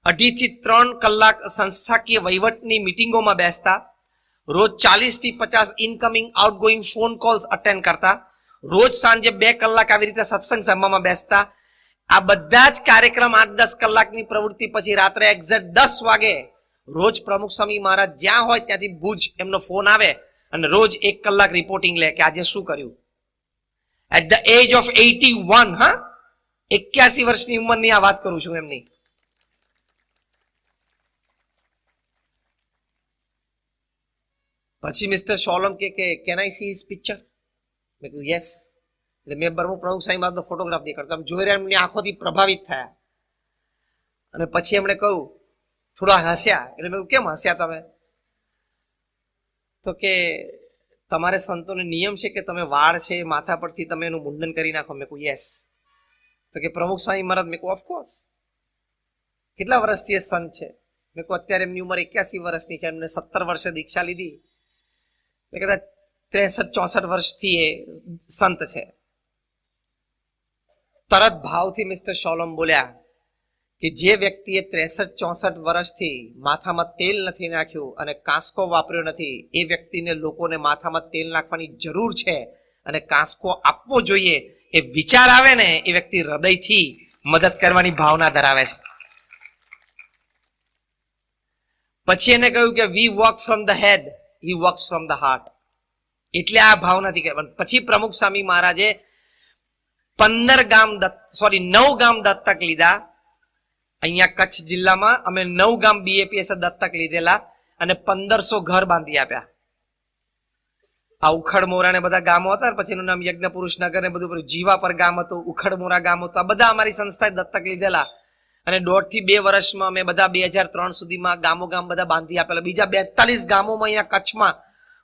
2.5 થી 3 કલાક સંસ્થાકીય વહીવટની મિટિંગોમાં બેસતા, રોજ 40 થી 50 incoming outgoing phone calls attend કરતા, રોજ સાંજે 2 કલાક આવી રીતે સત્સંગ સભામાં બેસતા. આ બધા જ કાર્યક્રમ 8-10 કલાકની પ્રવૃત્તિ પછી રાત્રે એક્ઝેક્ટ 10 વાગે રોજ પ્રમુખ સ્વામી મહારાજ જ્યાં હોય ત્યાંથી ભુજ એમનો ફોન આવે અને રોજ 1 કલાક રિપોર્ટિંગ લે કે આજે શું કર્યું. એટ ધ એજ ઓફ 81, હા, 81 વર્ષની ઉંમરની આ વાત કરું છું એમની. પછી મિસ્ટર સોલમ કે can I see his picture? મેં કીધું યસ. એટલે મેં પ્રમુખ સાંઈ મહારાજનો ફોટોગ્રાફ દેખાડતો, આમ જોઈ રહ્યા એમની આંખોથી પ્રભાવિત થયા. અને પછી એમણે કહ્યું, થોડા હસ્યા. એટલે મેં કહ્યું કેમ હસ્યા તમે? તો કે તમારે સંતોને નિયમ છે કે તમે વાળ છે માથા પરથી તમે એનું મુંડન કરી નાખો. મેં કહ્યું યસ. તો કે પ્રમુખ સ્વામી મહારાજ? મેં કહ્યું ઓફકોર્સ. કેટલા વર્ષથી એ સંત છે? મેં કહ્યું અત્યારે એમની ઉંમર 81 વર્ષની છે, એમને 17 વર્ષે દીક્ષા લીધી, એટલે કદાચ 63-64 વર્ષથી એ સંત છે. તરત ભાવથી મિસ્ટર સોલમ બોલ્યા કે જે વ્યક્તિએ 63-64 વર્ષથી માથામાં તેલ નથી નાખ્યું અને કાંસકો વાપર્યો નથી, એ વ્યક્તિને લોકોને માથામાં તેલ નાખવાની જરૂર છે અને કાંસકો આપવો જોઈએ, એ વિચાર આવે ને એ વ્યક્તિ હૃદયથી મદદ કરવાની ભાવના ધરાવે છે. પછી એને કહ્યું કે we walk from the head, he walks from the heart. એટલે આ ભાવનાથી કહેવાનું. પછી પ્રમુખ સ્વામી મહારાજે 9 ગામ દત્તક લીધા. અહીંયા કચ્છ જિલ્લામાં અમે 9 ગામ BAPS દત્તક લીધેલા અને 1500 ઘર બાંધી આપ્યા. આ ઉખડમોરા ને બધા ગામો હતા, પછી એનું નામ યજ્ઞપુરુષ નગર ને બધું, જીવાપર ગામ હતું, ઉખડમોરા ગામ હતું, આ બધા અમારી સંસ્થાએ દત્તક લીધેલા. અને 1.5 થી 2 વર્ષમાં અમે બધા 2003 સુધીમાં ગામો ગામ બધા બાંધી આપેલા. બીજા 42 ગામોમાં અહીંયા કચ્છમાં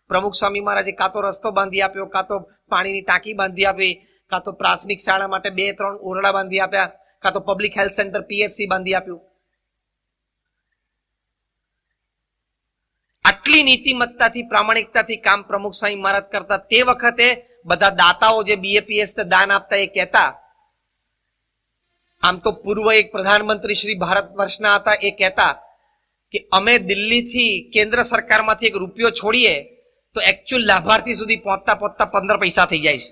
પ્રમુખ સ્વામી મહારાજે કાં તો રસ્તો બાંધી આપ્યો, કાં તો પાણીની ટાંકી બાંધી આપી, કાં તો પ્રાથમિક શાળા માટે 2-3 ઓરડા બાંધી આપ્યા, કાં તો પબ્લિક હેલ્થ સેન્ટર PHC બાંધી આપ્યું. આટલી નીતિમત્તાથી પ્રામાણિકતાથી કામ પ્રમુખ સ્વામી મહારાજ કરતા. તે વખતે બધા દાતાઓ જે BAPS દાન આપતા એ કહેતા, આમ તો પૂર્વ એક પ્રધાનમંત્રી શ્રી ભારત વર્ષના હતા, એ કહેતા કે અમે દિલ્હીથી કેન્દ્ર સરકારમાંથી 1 રૂપિયો છોડીએ તો એકચ્યુઅલ લાભાર્થી સુધી પહોંચતા 15 પૈસા થઈ જાય છે.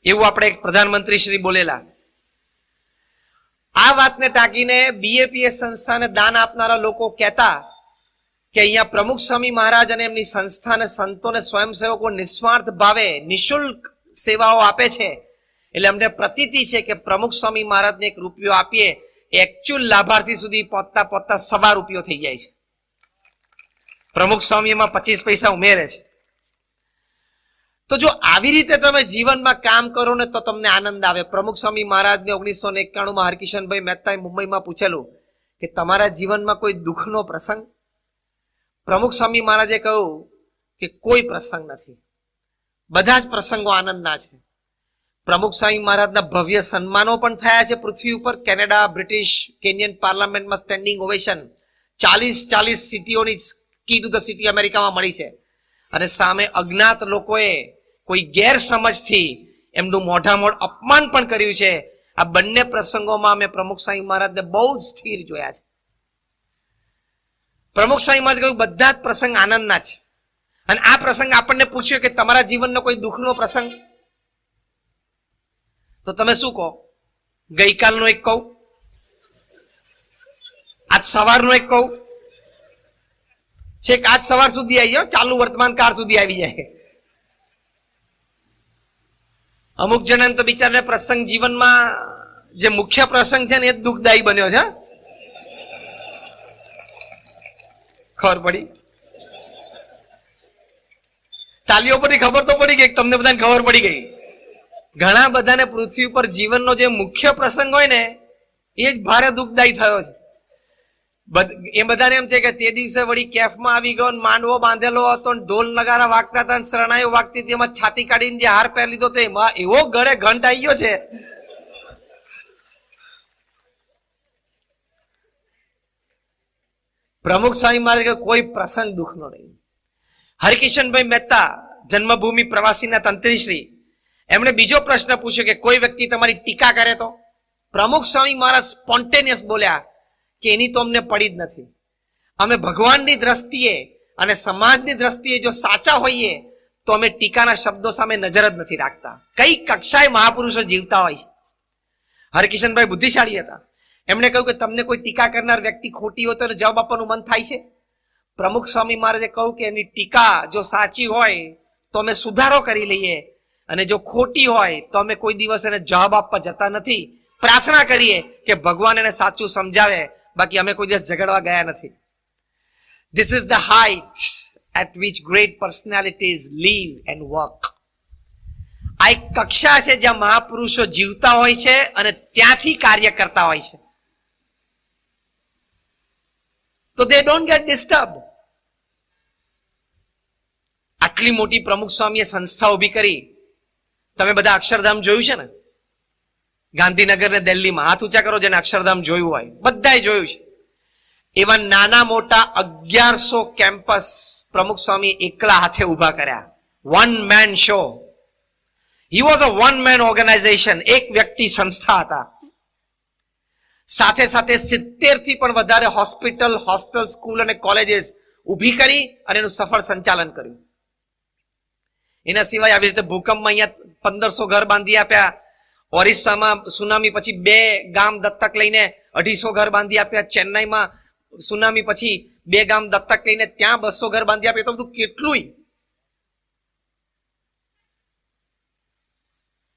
એવું આપણે એક પ્રધાનમંત્રી શ્રી બોલેલા. આ વાતને ટાંકીને BAPS સંસ્થાને દાન આપનારા લોકો કહેતા કે અહીંયા પ્રમુખ સ્વામી મહારાજ અને એમની સંસ્થાને સંતોને સ્વયંસેવકો નિસ્વાર્થ ભાવે નિઃશુલ્ક સેવાઓ આપે છે, એટલે અમને પ્રતીતિ છે કે પ્રમુખ સ્વામી મહારાજને 1 રૂપિયો આપીએ એકચ્યુઅલ લાભાર્થી સુધી પહોંચતા 1.25 રૂપિયો થઈ જાય છે. પ્રમુખ સ્વામી એમાં 25 પૈસા ઉમેરે છે. તો જો આવી રીતે તમે જીવનમાં કામ કરો ને તો તમને આનંદ આવે. પ્રમુખ સ્વામી મહારાજને 1991માં હરકિશનભાઈ મહેતાએ મુંબઈમાં પૂછેલું કે તમારા જીવનમાં કોઈ દુઃખનો પ્રસંગ? પ્રમુખ સ્વામી મહારાજે કહ્યું કે કોઈ પ્રસંગ નથી, બધા જ પ્રસંગો આનંદના છે. પ્રમુખ સ્વામી મહારાજના ભવ્ય સન્માનો પણ થયા છે પૃથ્વી ઉપર. કેનેડા, બ્રિટિશ, કેન્યન પાર્લામેન્ટમાં સ્ટેન્ડિંગ ઓવેશન, 40 સિટીઓની કી ટુ ધ સિટી અમેરિકામાં મળી છે. અને સામે અજ્ઞાત લોકોએ કોઈ ગેરસમજથી એમનું મોઢામોઢ અપમાન પણ કર્યું છે. આ બંને પ્રસંગોમાં અમે પ્રમુખ સ્વામી મહારાજને બહુ જ સ્થિર જોયા છે. પ્રમુખ સ્વામી મહારાજ કહ્યું બધા જ પ્રસંગ આનંદના છે. અને આ પ્રસંગ આપણને પૂછ્યો કે તમારા જીવનનો કોઈ દુઃખનો પ્રસંગ, તો તમે શું કહો? ગઈકાલનો એક કહું, આજ સવારનો એક કહું, છેક આજ સવાર સુધી આવી જાય, ચાલુ વર્તમાન કાળ સુધી આવી જાય. અમુક જણાને તો બિચારાને પ્રસંગ જીવનમાં જે મુખ્ય પ્રસંગ છે ને એ જ દુઃખદાયી બન્યો છે. ખબર પડી? તાલીઓ પરથી ખબર તો પડી ગઈ, તમને બધાને ખબર પડી ગઈ. ઘણા બધાને પૃથ્વી ઉપર જીવનનો જે મુખ્ય પ્રસંગ હોય ને એ જ ભારે દુઃખદાયી થયો છે. એ બધાને એમ છે કે તે દિવસે વળી કેફમાં આવી ગયો, માંડવો બાંધેલો હતો, ઢોલ નગારા વાગતા હતા, શરણાઈઓ વાગતી હતી, એમાં છાતી કાઢીને જે હાર પહેરી લીધો એમાં એવો ગળે ઘંટ આવી ગયો છે. પ્રમુખ સ્વામી મહારાજ કોઈ પ્રસંગ દુઃખનો નહીં. હરિકિશનભાઈ મહેતા જન્મભૂમિ પ્રવાસીના તંત્રીશ્રી, એમણે બીજો પ્રશ્ન પૂછ્યો કે કોઈ વ્યક્તિ તમારી ટીકા કરે તો? પ્રમુખ સ્વામી મહારાજ સ્પોન્ટેનિયસ બોલ્યા કે એની તો અમને પડી જ નથી. અમે ભગવાનની દ્રષ્ટિએ અને સમાજની દ્રષ્ટિએ જો સાચા હોઈએ તો અમે ટીકાના શબ્દો સામે નજર જ નથી રાખતા. કઈ કક્ષાએ મહાપુરુષો જીવતા હોય છે. હરકિશનભાઈ બુદ્ધિશાળી હતા. એમણે કહ્યું કે તમને કોઈ ટીકા કરનાર વ્યક્તિ ખોટી હોય તો એને જવાબ આપવાનું મન થાય છે? પ્રમુખ સ્વામી મહારાજે કહ્યું કે એની ટીકા જો સાચી હોય તો અમે સુધારો કરી લઈએ, અને જો ખોટી હોય તો અમે કોઈ દિવસ એને જવાબ આપવા જતા નથી. પ્રાર્થના કરીએ કે ભગવાન એને સાચું સમજાવે, બાકી અમે કોઈ દિવસ ઝઘડવા ગયા નથી. This is the height at which great personalities live and work. આ એક કક્ષા છે જ્યાં મહાપુરુષો જીવતા હોય છે અને ત્યાંથી કાર્ય કરતા હોય છે. તો they don't get disturbed. આટલી મોટી પ્રમુખ સ્વામીએ સંસ્થા ઉભી કરી. તમે બધા અક્ષરધામ જોયું છે ને? ગાંધીનગર ને દિલ્હીમાં. હાથ ઊંચા કરો જેને અક્ષરધામ જોયું હોય. બધાએ જોયું છે. એવા નાના મોટા 1100 કેમ્પસ પ્રમુખ સ્વામી એકલા હાથે ઉભા કર્યા. One man show. He was a one man organization. એક વ્યક્તિ સંસ્થા હતા. સાથે સાથે 70 થી પણ વધારે હોસ્પિટલ, હોસ્ટેલ, સ્કૂલ અને કોલેજીસ ઊભી કરી અને એનું સફળ સંચાલન કર્યું. એના સિવાય આવી રીતે ભૂકંપમાં અહીંયા 1500 ઘર બાંધી આપ્યા. ઓરિસ્સામાં સુનામી પછી 2 ગામ દત્તક લઈને 250 ઘર બાંધી આપ્યા. ચેન્નાઈમાં સુનામી પછી 2 ગામ દત્તક લઈને ત્યાં 200 ઘર બાંધી આપ્યા. તો બધું કેટલું!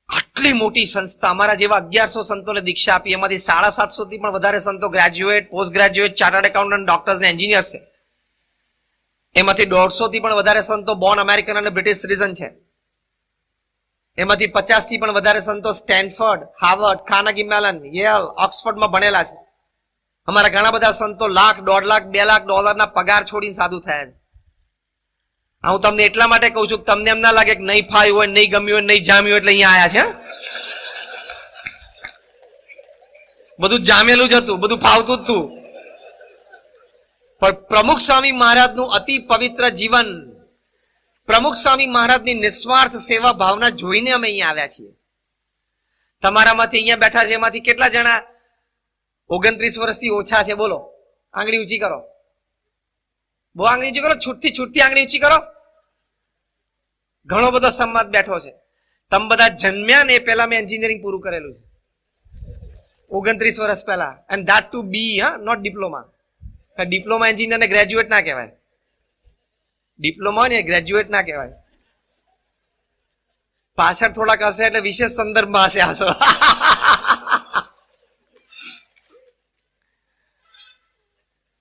આટલી મોટી સંસ્થા. અમારા જેવા 1100 સંતોને દીક્ષા આપી. એમાંથી 750 થી પણ વધારે સંતો graduate, post graduate, chartered accountant, doctors ને એન્જિનિયર્સ છે. એમાંથી 150 થી પણ વધારે સંતો બોર્ન અમેરિકન અને બ્રિટિશ સિટીઝન છે. એમાંથી 50 થી પણ વધારે સંતો Stanford, Harvard, Carnegie melon, Yale, ઓક્સફર્ડમાં ભણેલા છે. અમારા ઘણા બધા સંતો લાખ, 1.5 લાખ, 2 લાખ ડોલરના પગાર છોડીને સાધુ થયા છે. હું તમને એટલા માટે કહું છું કે તમને એમ ના લાગે કે નહીં ફાવ્યું હોય, નહીં ગમ્યું હોય, નહીં જામ્યું એટલે અહીંયા આવ્યા છે. બધું જામેલું જ હતું, બધું ફાવતું જ હતું. પણ પ્રમુખ સ્વામી મહારાજનું અતિ પવિત્ર જીવન, પ્રમુખ સ્વામી મહારાજની નિસ્વાર્થ સેવા ભાવના જોઈને અમે અહીંયા આવ્યા છીએ. તમારામાંથી અહીંયા બેઠા છે એમાંથી કેટલા જણા 29 વર્ષથી ઓછા છે? બોલો, આંગળી ઊંચી કરો. બહુ આંગળી ઊંચી કરો. છૂટથી આંગળી ઊંચી કરો. ઘણો બધો સમાજ બેઠો છે. તમે બધા જન્મ્યા ને એ પહેલા મેં એન્જિનિયરિંગ પૂરું કરેલું છે 29 વર્ષ પહેલા. And that to be, not diploma. Diploma એન્જિનિયરને ગ્રેજ્યુએટ ના કહેવાય. ડિપ્લોમા ને ગ્રેજ્યુએટ ના કહેવાય. પાછળ થોડાક હશે એટલે વિશેષ સંદર્ભમાં હશે આસો.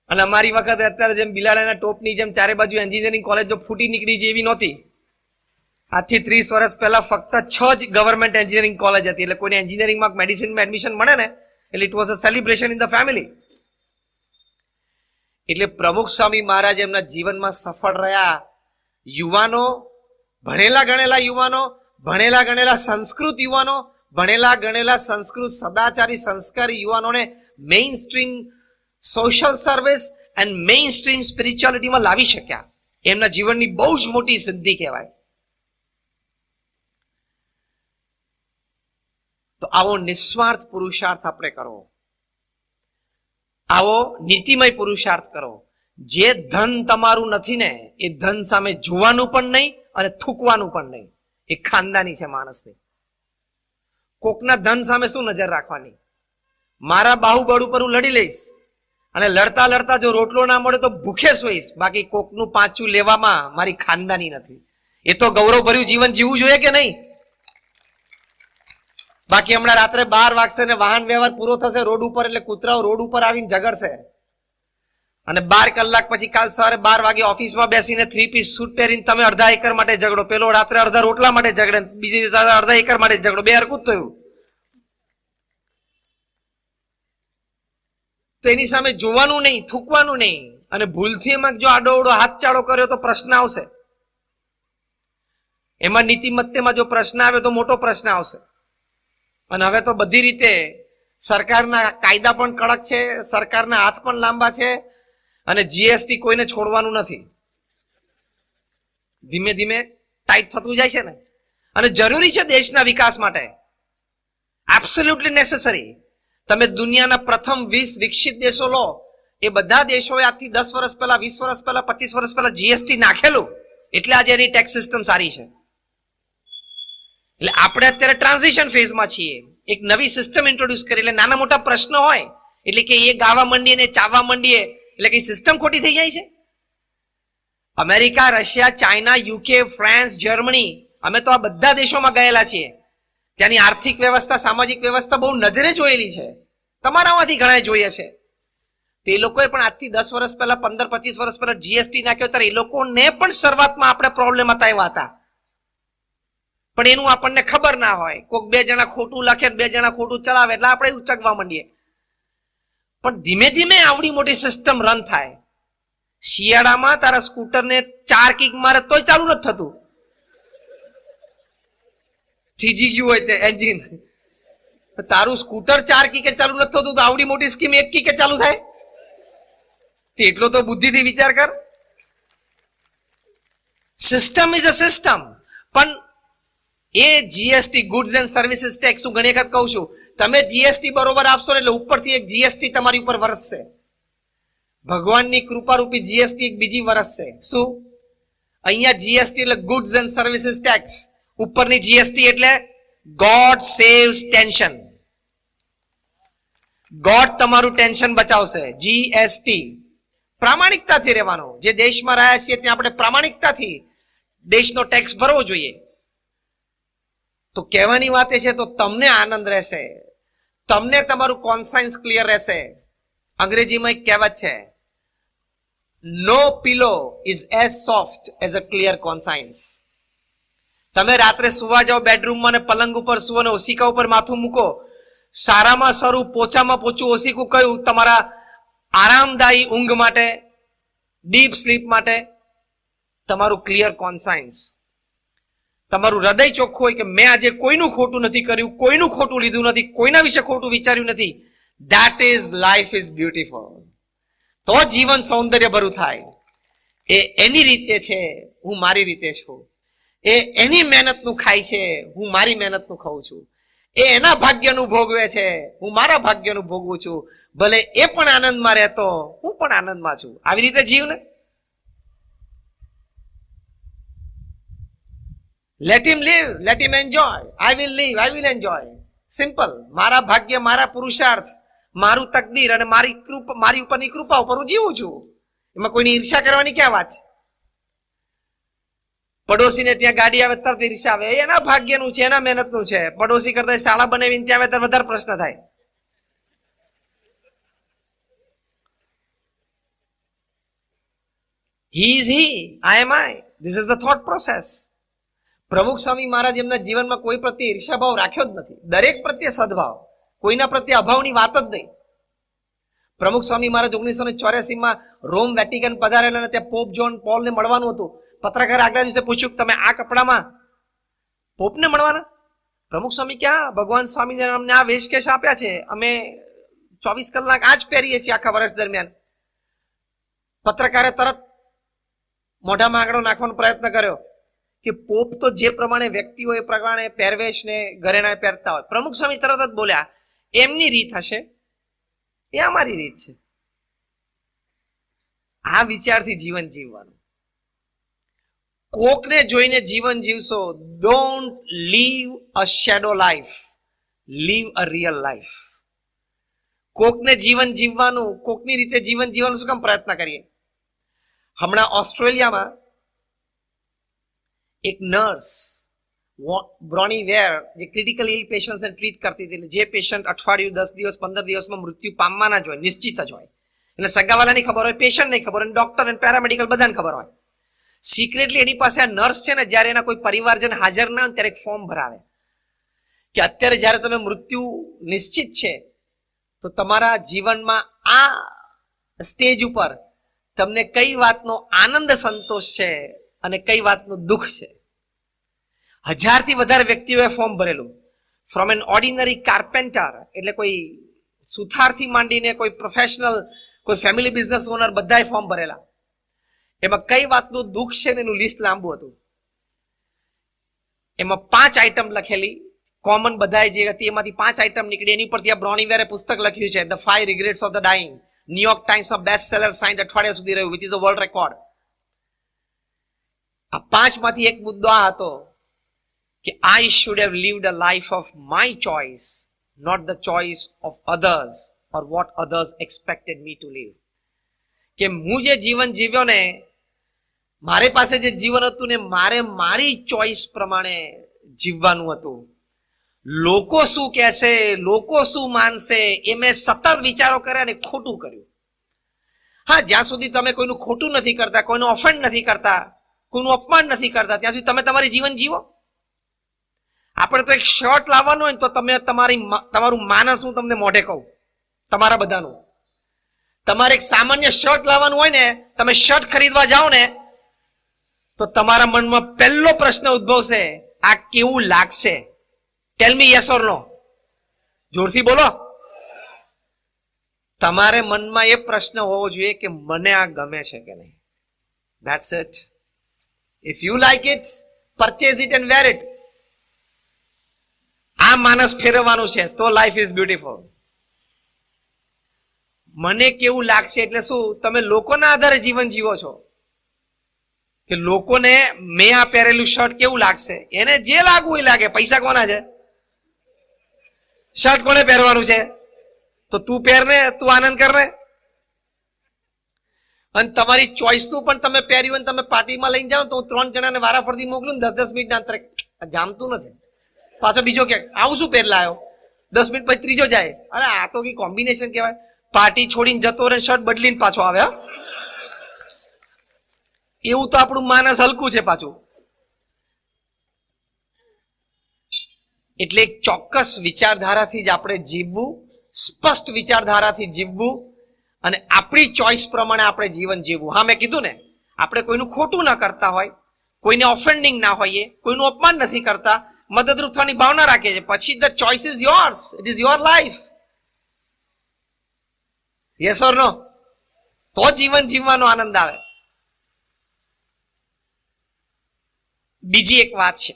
અને અમારી વખતે અત્યારે જેમ બિલાડાના ટોપની જેમ ચારે બાજુ એન્જિનિયરિંગ કોલેજ જો ફૂટી નીકળી છે એવી નહોતી. આજથી 30 વર્ષ પહેલા ફક્ત 6 જ ગવર્મેન્ટ એન્જિનિયરિંગ કોલેજ હતી. એટલે કોઈને એન્જિનિયરિંગમાં મેડિસિનમાં એડમિશન મળે ને એટલે it was a celebration in the family. એટલે પ્રમુખ સ્વામી મહારાજ એમના જીવનમાં સફળ રહ્યા. યુવાનો, ભણેલા ગણેલા યુવાનો, ભણેલા ગણેલા સંસ્કૃત યુવાનો, ભણેલા ગણેલા સંસ્કૃત સદાચારી સંસ્કારી યુવાનોને mainstream social service and mainstream સ્પિરિચ્યુઆલિટીમાં લાવી શક્યા. એમના જીવનની બહુ જ મોટી સિદ્ધિ કહેવાય. તો આવો નિસ્વાર્થ પુરુષાર્થ આપણે કરવો, આવો નીતિમય પુરુષાર્થ કરો. જે ધન તમારું નથી ને એ ધન સામે જોવાનું પણ નહીં અને થૂકવાનું પણ નહીં. એ ખાનદાની છે માણસની. કોકના ધન સામે શું નજર રાખવાની? મારા બાહુબળ ઉપર હું લડી લઈશ અને લડતા લડતા જો રોટલો ના મળે તો ભૂખે સોઈશ, બાકી કોકનું પાછું લેવામાં મારી ખાનદાની નથી. એ તો ગૌરવભર્યું જીવન જીવવું જોઈએ કે નહીં? બાકી હમણાં રાત્રે 12 વાગશે ને વાહન વ્યવહાર પૂરો થશે રોડ ઉપર, એટલે કૂતરાઓ રોડ ઉપર આવીને ઝઘડશે અને 12 કલાક પછી કાલ સવારે 12 વાગે ઓફિસમાં બેસીને 3 પીસ સૂટ પહેરીને તમે અડધા એકર માટે ઝઘડો, પેલો રાત્રે અડધા રોટલા માટે ઝઘડે, બીજી દિવસે અડધા એકર માટે ઝઘડો, બે હરકું થયું. તો એની સામે જોવાનું નહીં, થૂકવાનું નહીં. અને ભૂલથી એમાં જો આડોઅવડો હાથ ચાળો કર્યો તો પ્રશ્ન આવશે. એમાં નીતિમત્તામાં જો પ્રશ્ન આવે તો મોટો પ્રશ્ન આવશે. અને હવે તો બધી રીતે સરકારના કાયદા પણ કડક છે, સરકારના હાથ પણ લાંબા છે અને જીએસટી કોઈને છોડવાનું નથી. ધીમે ધીમે ટાઈટ થતું જાય છે ને, અને જરૂરી છે દેશના વિકાસ માટે, એબ્સોલ્યુટલી નેસેસરી. તમે દુનિયાના પ્રથમ 20 વિકસિત દેશો લો, એ બધા દેશોએ આજથી 10 વર્ષ પહેલા, 20 વર્ષ પહેલા, 25 વર્ષ પહેલા જીએસટી નાખેલું, એટલે આજે એની ટેક્સ સિસ્ટમ સારી છે. એટલે આપણે અત્યારે ટ્રાન્ઝિશન ફેઝમાં છીએ, એક નવી સિસ્ટમ ઇન્ટ્રોડ્યુસ કરી. એટલે નાના મોટા પ્રશ્નો હોય એટલે કે એ ગાવા માંડીએ ને ચાવવા માંડીએ એટલે કે સિસ્ટમ ખોટી થઈ જાય છે. America, Russia, China, UK, France, Germany, અમે તો આ બધા દેશોમાં ગયેલા છીએ. ત્યાંની આર્થિક વ્યવસ્થા, સામાજિક વ્યવસ્થા બહુ નજરે જોયેલી છે, તમારામાંથી ઘણા જોઈએ છે. તે લોકોએ પણ આજથી 10 વર્ષ પહેલા, 15-25 વર્ષ પહેલા જીએસટી નાખ્યો, ત્યારે એ લોકોને પણ શરૂઆતમાં આપણે પ્રોબ્લેમ આવ્યા હતા, પણ એનું આપણને ખબર ના હોય. કોઈક 2 જણા ખોટું લખે, 2 જણા ખોટું ચલાવે એટલે આપણે ઉચકવા માંડીએ. પણ ધીમે ધીમે આવડી મોટી સિસ્ટમ રન થાય. શિયાળામાં તારા સ્કૂટરને 4 કિક મારે તોય ચાલુ નથી થતું, થીજી ગયું હોય તે એન્જિન. તારું સ્કૂટર 4 કિકે ચાલુ નથી થતું, તો આવડી મોટી સ્કીમ 1 કિકે ચાલુ થાય? એટલો તો બુદ્ધિથી વિચાર કર. System is a system. પણ એ GST, goods and services tax, હું ઘણી વખત કહું છું, તમે જીએસટી બરોબર આપશો ને એટલે ઉપરથી એક જીએસટી તમારી ઉપર વરસશે. ભગવાનની કૃપારૂપી જીએસટી એક બીજી વરસશે. શું? અહીંયા જીએસટી એટલે ગુડ્સ એન્ડ સર્વિસીસ ટેક્સ, ઉપરની જીએસટી એટલે ગોડ સેવ્સ ટેન્શન. ગોડ તમારું ટેન્શન બચાવશે. જીએસટી પ્રામાણિકતાથી રહેવાનું. જે દેશમાં રહ્યા છીએ ત્યાં આપણે પ્રામાણિકતાથી દેશનો ટેક્સ ભરવો જોઈએ. તો કહેવાની વાત એ છે, તો તમને આનંદ રહેશે, તમને તમારું કોન્સાયન્સ ક્લિયર રહેશે. અંગ્રેજીમાં એક કહેવત છે, no pillow is as soft as a clear conscience. તમે રાત્રે સુવા જાઓ બેડરૂમમાં ને પલંગ ઉપર સુવો ને ઓશિકા ઉપર માથું મૂકો, સારામાં સારું, પોચામાં પોચું ઓશિકું કયું તમારા આરામદાયી ઊંઘ માટે, ડીપ સ્લીપ માટે? તમારું ક્લિયર કોન્સાયન્સ, તમારું હૃદય ચોખ્ખું હોય કે મેં આજે કોઈનું ખોટું નથી કર્યું, કોઈનું ખોટું લીધું નથી, કોઈના વિશે ખોટું વિચાર્યું નથી. That is life is beautiful. તો જીવન સૌંદર્ય ભરું થાય. એ એની રીતે છે, હું મારી રીતે છું. એ એની મહેનતનું ખાય છે, હું મારી મહેનતનું ખાઉં છું. એ એના ભાગ્યનું ભોગવે છે, હું મારા ભાગ્યનું ભોગવું છું. ભલે એ પણ આનંદમાં રહેતો, હું પણ આનંદમાં છું. આવી રીતે જીવ ને. Let him live, let him enjoy. I will live, I will enjoy. Simple. મારા ભાગ્ય, મારા પુરુષાર્થ, મારું તકદીર અને મારી કૃપા, મારી ઉપરની કૃપા ઉપર હું જીવું છું. એમાં કોઈની ઈર્ષ્યા કરવાની ક્યાં વાત છે? પડોશીને ત્યાં ગાડી આવે તરત ઈર્ષ્યા આવે, એના ભાગ્યનું છે, એના મહેનતનું છે. પડોશી કરતા શાળા બનાવીને ત્યાં આવે ત્યારે વધારે પ્રશ્ન થાય. He is he, I am I. This is the thought process. પ્રમુખ સ્વામી મહારાજ એમના જીવનમાં કોઈ પ્રત્યે ઈર્ષ્યાભાવ રાખ્યો જ નથી. દરેક પ્રત્યે સદભાવ, કોઈના પ્રત્યે અભાવની વાત જ નહીં. પ્રમુખ સ્વામી મહારાજ 1984માં રોમ વેટિકન પધારેલા, ત્યાં પોપ જોન પોલને મળવાનું હતું. પત્રકાર આગલા દિવસે પૂછ્યું, તમે આ કપડામાં પોપને મળવાના? પ્રમુખ સ્વામી ક્યાં, ભગવાન સ્વામીને અમને આ વેશકેશ આપ્યા છે, અમે 24 કલાક આ જ પહેરીએ છીએ આખા વર્ષ દરમિયાન. પત્રકારે તરત મોઢામાં આંકડો નાખવાનો પ્રયત્ન કર્યો કે પોપ તો જે પ્રમાણે વ્યક્તિ હોય એ પ્રમાણે પહેરવેશ ને ઘરેણા પહેરતા હોય. પ્રમુખ સ્વામી તરત જ બોલ્યા, એમની રીત હશે, એ અમારી રીત છે. આ વિચારથી જીવન જીવવાનું. કોકને જોઈને જીવન જીવશો. Don't live a shadow life, live a real life. કોકને જીવન જીવવાનું, કોકની રીતે જીવન જીવવાનું શું કામ પ્રયત્ન કરીએ? હમણાં ઓસ્ટ્રેલિયામાં એક નર્સ બ્રોની વેર જે ક્રિટિકલ ઇલ પેશન્ટ્સને ટ્રીટ કરતી હતી. જે પેશન્ટ અઠવાડિયું, 10 દિવસ, 15 દિવસમાં મૃત્યુ પામવાના જ હોય, નિશ્ચિત જ હોય. એટલે સગાવાલાની ખબર હોય, પેશન્ટ નહીં ખબર હોય, ડોક્ટર અને પેરામેડિકલ બધાને ખબર હોય. સિક્રેટલી એની પાસે આ નર્સ છે ને, જ્યારે એના કોઈ પરિવારજન હાજર ના હોય ત્યારે એક ફોર્મ ભરાવે કે અત્યારે જ્યારે તમે મૃત્યુ નિશ્ચિત છે તો તમારા જીવનમાં આ સ્ટેજ ઉપર તમને કઈ વાતનો આનંદ સંતોષ છે અને કઈ વાતનું દુઃખ છે. 1000 થી વધારે વ્યક્તિઓએ ફોર્મ ભરેલું. ફ્રોમ એન ઓર્ડિનરી કાર્પેન્ટર, એટલે કોઈ સુથારથી માંડીને કોઈ પ્રોફેશનલ, કોઈ ફેમિલી બિઝનેસ ઓનર, બધાએ ફોર્મ ભરેલા. એમાં કઈ વાતનું દુઃખ છે એનું લિસ્ટ લાંબુ હતું. એમાં 5 આઈટમ લખેલી, કોમન બધાએ જે હતી એમાંથી 5 આઈટમ નીકળી. એની પરથી આ બ્રોનીવેરે પુસ્તક લખ્યું છે, the 5 regrets of the dying. New York ટાઈમ્સમાં બેસ્ટ સેલર સાઇન અઠવાડિયા સુધી રહ્યું, which is a world record. આ 5 માંથી એક મુદ્દો આ હતો કે I should have lived a life of my choice, not the choice of others or what others expected me to live. કે હું જે જીવન જીવ્યો ને, મારી પાસે જે જીવન હતું ને, મારે મારી ચોઇસ પ્રમાણે જીવવાનું હતું. લોકો શું કહેશે, લોકો શું માનશે, એ મેં સતત વિચારો કર્યા અને ખોટું કર્યું. હા, જ્યાં સુધી તમે કોઈનું ખોટું નથી કરતા, કોઈનું ઓફેન્ડ નથી કરતા, કોઈનું અપમાન નથી કરતા, ત્યાં સુધી તમે તમારી જીવન જીવો. આપણે તો એક શર્ટ લાવવાનું હોય ને તો તમે તમારું માનસ હું તમને મોઢે કહું, તમારા બધાનું. તમારે એક સામાન્ય શર્ટ લાવવાનું હોય ને, તમે શર્ટ ખરીદવા જાઓ ને તો તમારા મનમાં પહેલો પ્રશ્ન ઉદ્ભવશે, આ કેવું લાગશે? ટેલ મી યસ ઓર નો. જોરથી બોલો. તમારે મનમાં એ પ્રશ્ન હોવો જોઈએ કે મને આ ગમે છે કે નહીં. That's it. If you like it, purchase it and where it. આ માનસ ફેરવવાનું છે તો લાઈફ ઇઝ બ્યુટીફુલ. મને કેવું લાગશે એટલે શું? તમે લોકોના આધારે જીવન જીવો છો કે લોકોને મેં આ પહેરેલું શર્ટ કેવું લાગશે, એને જે લાગવું એ લાગે. પૈસા કોના છે? શર્ટ કોને પહેરવાનું છે? તો તું પહેરને, તું આનંદ કરને. અને તમારી ચોઈસનું પણ તમે પહેર્યું અને તમે પાર્ટીમાં લઈને જાઓ તો હું 3 જણાને વારાફરતી મોકલું ને 10-10 મિનિટના અંતરે, જામતું નથી. પાછો બીજો કે આવું શું પહેરલા આવ્યો, 10 મિનિટ પછી ત્રીજો જાય. અરે આ તો કઈ કોમ્બિનેશન કહેવાય. પાર્ટી છોડીને જતો રહે, શર્ટ બદલીને પાછો આવે. એવું તો આપણું માનસ હલકું છે પાછું. એટલે એક ચોક્કસ વિચારધારાથી જ આપણે જીવવું, સ્પષ્ટ વિચારધારાથી જીવવું અને આપણી ચોઈસ પ્રમાણે આપણે જીવન જીવવું. હા, મેં કીધું ને, આપણે કોઈનું ખોટું ના કરતા હોય, કોઈને ઓફેન્ડિંગ ના હોઈએ, કોઈનું અપમાન નથી કરતા, મદદરૂપ થવાની ભાવના રાખીએ છીએ. પછી the choice is yours, it is your life. Yes or no? તો જીવન જીવવાનો આનંદ આવે. બીજી એક વાત છે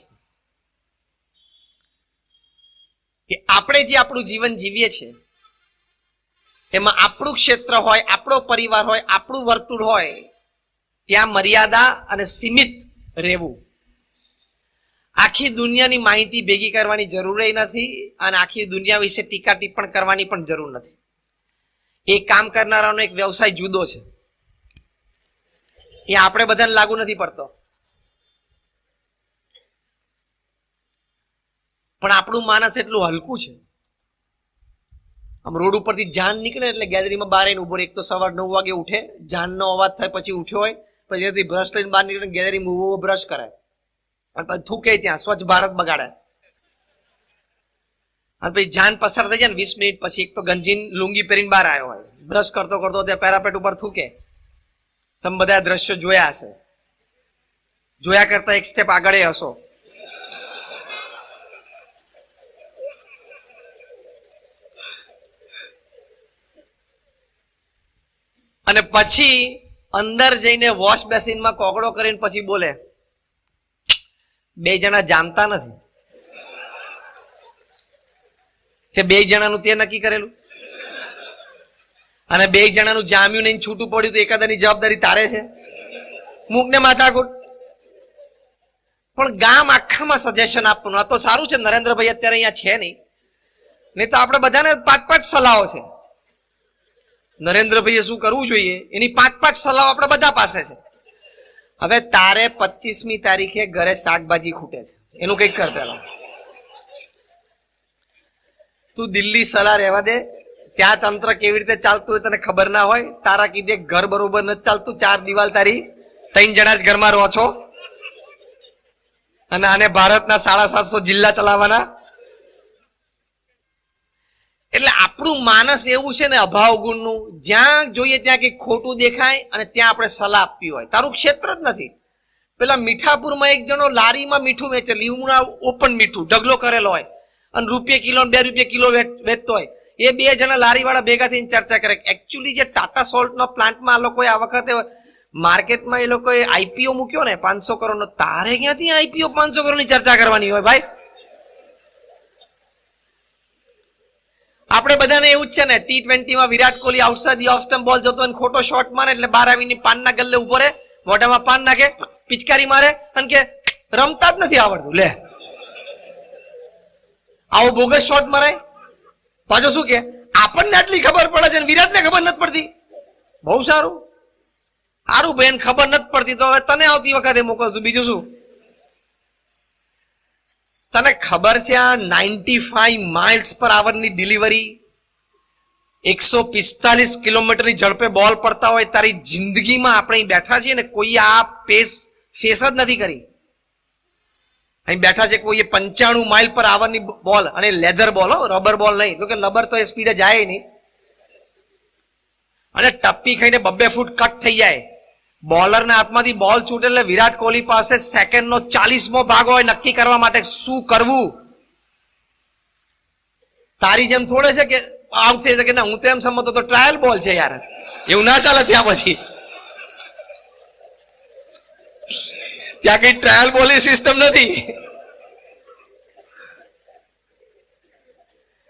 કે આપણે જે આપણું જીવન જીવીએ છીએ એમાં આપણું ક્ષેત્ર હોય, આપણો પરિવાર હોય, આપણું વર્તુળ હોય, ત્યાં મર્યાદા અને સીમિત રહેવું. આખી દુનિયાની માહિતી ભેગી કરવાની જરૂર નથી અને આખી દુનિયા વિશે ટીકા ટિપ્પણ કરવાની પણ જરૂર નથી. એ કામ કરનારાનો એક વ્યવસાય જુદો છે, એ આપણે બધાને લાગુ નથી પડતો. પણ આપણું માનસ એટલું હલકું છે. આમ રોડ ઉપરથી જાન નીકળે એટલે ગેલેરીમાં બહાર આવીને ઉભો રહે. એક તો સવાર 9 વાગે ઉઠે, જાનનો અવાજ થાય, પછી ઉઠ્યો હોય, પછી ત્યાંથી બ્રશ લઈને બહાર નીકળે, ગેલેરીમાં ઉભો બ્રશ કરે અને પછી થૂકે, ત્યાં સ્વચ્છ ભારત બગાડે. અને પછી જાન પસાર થઈ જાય ને 20 મિનિટ પછી, એક તો ગંજીન લુંગી પહેરીને બહાર આવ્યો હોય, બ્રશ કરતો કરતો ત્યાં પેરાપેટ ઉપર થૂકે. તમે બધા દ્રશ્યો જોયા હશે. જોયા કરતા એક સ્ટેપ આગળ હશો. અને પછી અંદર જઈને વોશ બેસિનમાં કોગળો કરીને પછી બોલે, બે જણા જામતા નથી કે બે જણાનું તે નક્કી કરેલું, અને બે જણાનું જામ્યું નહીં છૂટું પડ્યું તો એકાદાની જવાબદારી તારે છે. મૂકને માથાકૂટ. પણ ગામ આખામાં સજેશન આપવાનું. આ તો સારું છે નરેન્દ્રભાઈ અત્યારે અહીંયા છે નહીં તો આપણે બધાને 5-5 સલાહો છે. નરેન્દ્રભાઈએ શું કરવું જોઈએ એની 5-5 સલાહો આપણે બધા પાસે છે. હવે તારે 25મી તારીખે ઘરે શાકભાજી ખૂટે છે, એનું કંઈક કર. પેલા તું દિલ્હી સલાહ રહેવા દે, ત્યાં તંત્ર કેવી રીતે ચાલતું હોય તને ખબર ના હોય. તારા કીધે ઘર બરોબર નથી ચાલતું, 4 દિવાલ તારી, 3 જણા જ ઘરમાં રહો છો, અને આને ભારતના 750 જિલ્લા ચલાવવાના. એટલે આપણું માનસ એવું છે ને અભાવ ગુણનું, જ્યાં જોઈએ ત્યાં કંઈક ખોટું દેખાય અને ત્યાં આપણે સલાહ આપવી હોય. તારું ક્ષેત્ર જ નથી. પેલા મીઠાપુરમાં એક જણો લારીમાં મીઠું વેચે, લીમડા ઓપન મીઠું ઢગલો કરેલો હોય, અને ₹1 કિલો 2 રૂપિયા કિલો વેચતો હોય. એ 2 જણા લારીવાળા ભેગા થઈને ચર્ચા કરે. એકચ્યુઅલી જે ટાટા સોલ્ટનો પ્લાન્ટમાં આ લોકોએ આ વખતે માર્કેટમાં એ લોકોએ આઈપીઓ મૂક્યો ને 500 કરોડનો, તારે ક્યાંથી આઈપીઓ 500 કરોડની ચર્ચા કરવાની હોય ભાઈ? આપણે બધાને એવું જ છે ને, T20માં Virat Kohli outside the off stump ball જતો હોય, ખોટો શોટ મારે એટલે 12 આવીને પાનના ગલ્લે ઉભો રહે, મોઢામાં પાન નાખે, પિચકારી મારે અને કે રમતા જ નથી આવડતું. લે, આવો બોગસ શોટ મરાય. પાછો શું કે આપણને આટલી ખબર પડે છે, વિરાટને ખબર નથી પડતી. બહુ સારું બેન, ખબર નથી પડતી તો હવે તને આવતી વખતે મોકલશું. બીજું શું? તને ખબર છે આ 95 માઇલ્સ પર આવરની ડિલિવરી, 145 કિલોમીટરની ઝડપે બોલ પડતા હોય, તારી જિંદગીમાં આપણે બેઠા છીએ ને કોઈ આ ફેસ જ નથી કરી. અહીં બેઠા છે કોઈ 95 માઇલ પર આવરની બોલ, અને લેધર બોલ, રબર બોલ નહીં, તો કે રબર તો એ સ્પીડે જાય નહીં, અને ટપ્પી ખાઈને 2 ફૂટ કટ થઈ જાય. બોલરના હાથમાંથી બોલ છૂટે એટલે વિરાટ કોહલી પાસે સેકન્ડનો 40મો ભાગ હોય નક્કી કરવા માટે શું કરવું. તારી જેમ થોડે છે કે આઉટ થઈ શકે. ના, હું તો એમ સમજતો તો ટ્રાયલ બોલ છે યાર, એવું ના ચાલે. ત્યાં પછી ત્યાં કઈ ટ્રાયલ બોલની સિસ્ટમ નથી.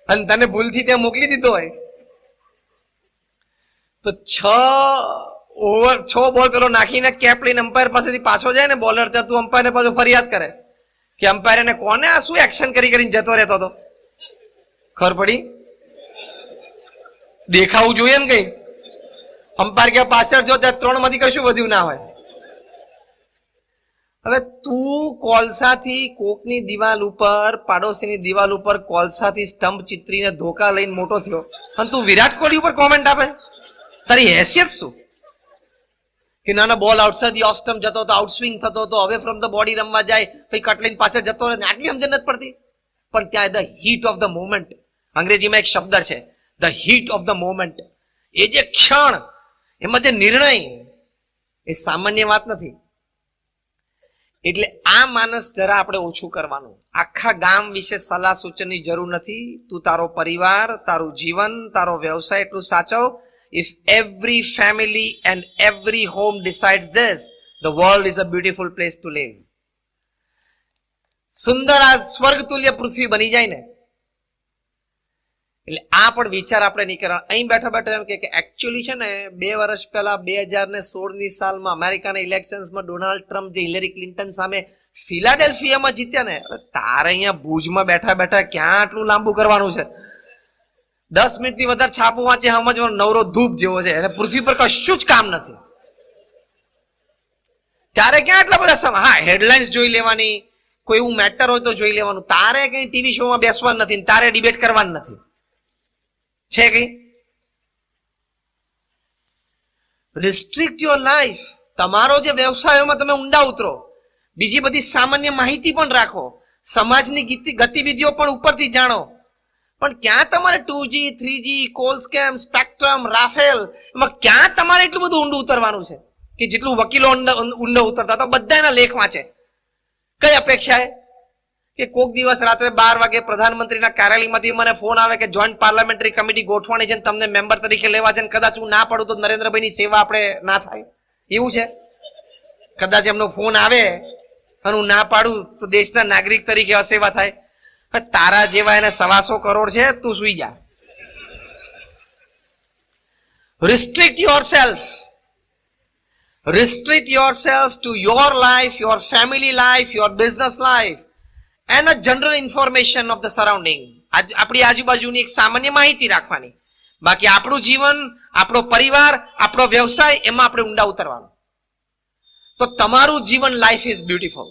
અને તને ભૂલથી ત્યાં મોકલી દીધો હોય તો 6 બોલ પેલો નાખીને કેપ લઈને અમ્પાયર પાસેથી પાછો જાય ને બોલર, ત્યાં તું અમ્પાયરને પાછો ફરિયાદ કરે કે અમ્પાયર એને કોને આ શું એક્શન કરીને જતો રહેતો હતો. ખબર પડી? દેખાવું જોઈએ ને કઈ. અમ્પાયર કે પાછળ જો ત્યાં 3 માંથી કશું વધ્યું ના હોય. હવે તું કોલસાથી કોકની દિવાલ ઉપર, પાડોશીની દિવાલ ઉપર કોલસાથી સ્ટમ્પ ચિત્રીને ધોકા લઈને મોટો થયો, અને તું વિરાટ કોહલી ઉપર કોમેન્ટ આપે? તારી હેસિયત શું? કે નાના બોલ આઉટસાઇડ ધી ઓફ સ્ટમ્પ જતો હતો, આઉટસ્વિંગ થતો હતો, હવે ફ્રોમ ધ બોડી રમવા જાય, પછી કટલીન પાછળ જતો રહે, આટલી સમજણ નથી પડતી. પણ ત્યાં the heat of the moment, અંગ્રેજીમાં એક શબ્દ છે the heat of the moment. એ જે ક્ષણ, એમાં જે નિર્ણય, એ સામાન્ય વાત નથી. એટલે આ માનસ જરા આપણે ઓછું કરવાનું. આખા ગામ વિશે સલાહ સૂચનની જરૂર નથી. તું તારો પરિવાર, તારું જીવન, તારો વ્યવસાય એટલું સાચવ. If every family and every home decides this, the world is a beautiful place to live. સુંદર આ સ્વર્ગ તુલ્ય પૃથ્વી બની જાય ને. એટલે આ પણ વિચાર આપણે નહીં કરવાનો. અહીં બેઠા બેઠા એમ કે એકચ્યુઅલી છે ને 2 વર્ષ પહેલા 2016ની સાલમાં અમેરિકાના ઇલેક્શન્સમાં ડોનાલ્ડ ટ્રમ્પ જે હિલેરી ક્લિન્ટન સામે ફિલાડેલ્ફિયામાં જીત્યા ને, તારે અહીંયા ભુજમાં બેઠા બેઠા ક્યાં આટલું લાંબુ કરવાનું છે? 10 મિનિટથી વધારે છાપું વાંચે સમજવાનો નવરો ધૂપ જેવો છે, અને પૃથ્વી પર કશું જ કામ નથી. ત્યારે ક્યાં આટલા બધા સમય? હા, હેડલાઇન્સ જોઈ લેવાની, કોઈ એવું મેટર હોય તો જોઈ લેવાનું. તારે કઈ ટીવી શોમાં બેસવાનું નથી, તારે ડિબેટ કરવાનું નથી. છે કઈ? Restrict your life. તમારો જે વ્યવસાયોમાં તમે ઊંડા ઉતરો, બીજી બધી સામાન્ય માહિતી પણ રાખો, સમાજની ગતિવિધિઓ પણ ઉપરથી જાણો. પણ ક્યાં તમારે 2G 3G call scam spectrum Rafale એમાં ક્યાં તમારે એટલું બધું ઊંડું ઉતરવાનું છે કે જેટલું વકીલો ઊંડો ઉતરતા તો બધાના લેખ વાંચે? કઈ અપેક્ષા કે કોક દિવસ રાત્રે 12 વાગે પ્રધાનમંત્રીના કાર્યાલયમાંથી મને ફોન આવે કે જોઈન્ટ પાર્લામેન્ટરી કમિટી ગોઠવણી છે, તમને મેમ્બર તરીકે લેવા છે, કદાચ હું ના પડું તો નરેન્દ્રભાઈની સેવા આપણે ના થાય? એવું છે? કદાચ એમનો ફોન આવે અને હું ના પાડું તો દેશના નાગરિક તરીકે અસેવા થાય. તારા જેવા એને 125 કરોડ છે, તું સુઈ જા. Restrict yourself. Restrict yourself to your life, your family life, your business life, and a general information of the surrounding. આપણી આજુબાજુની એક સામાન્ય માહિતી રાખવાની. બાકી આપણું જીવન, આપણો પરિવાર, આપણો વ્યવસાય એમાં આપણે ઊંડા ઉતરવાનું. તો તમારું જીવન લાઈફ ઇઝ બ્યુટીફુલ.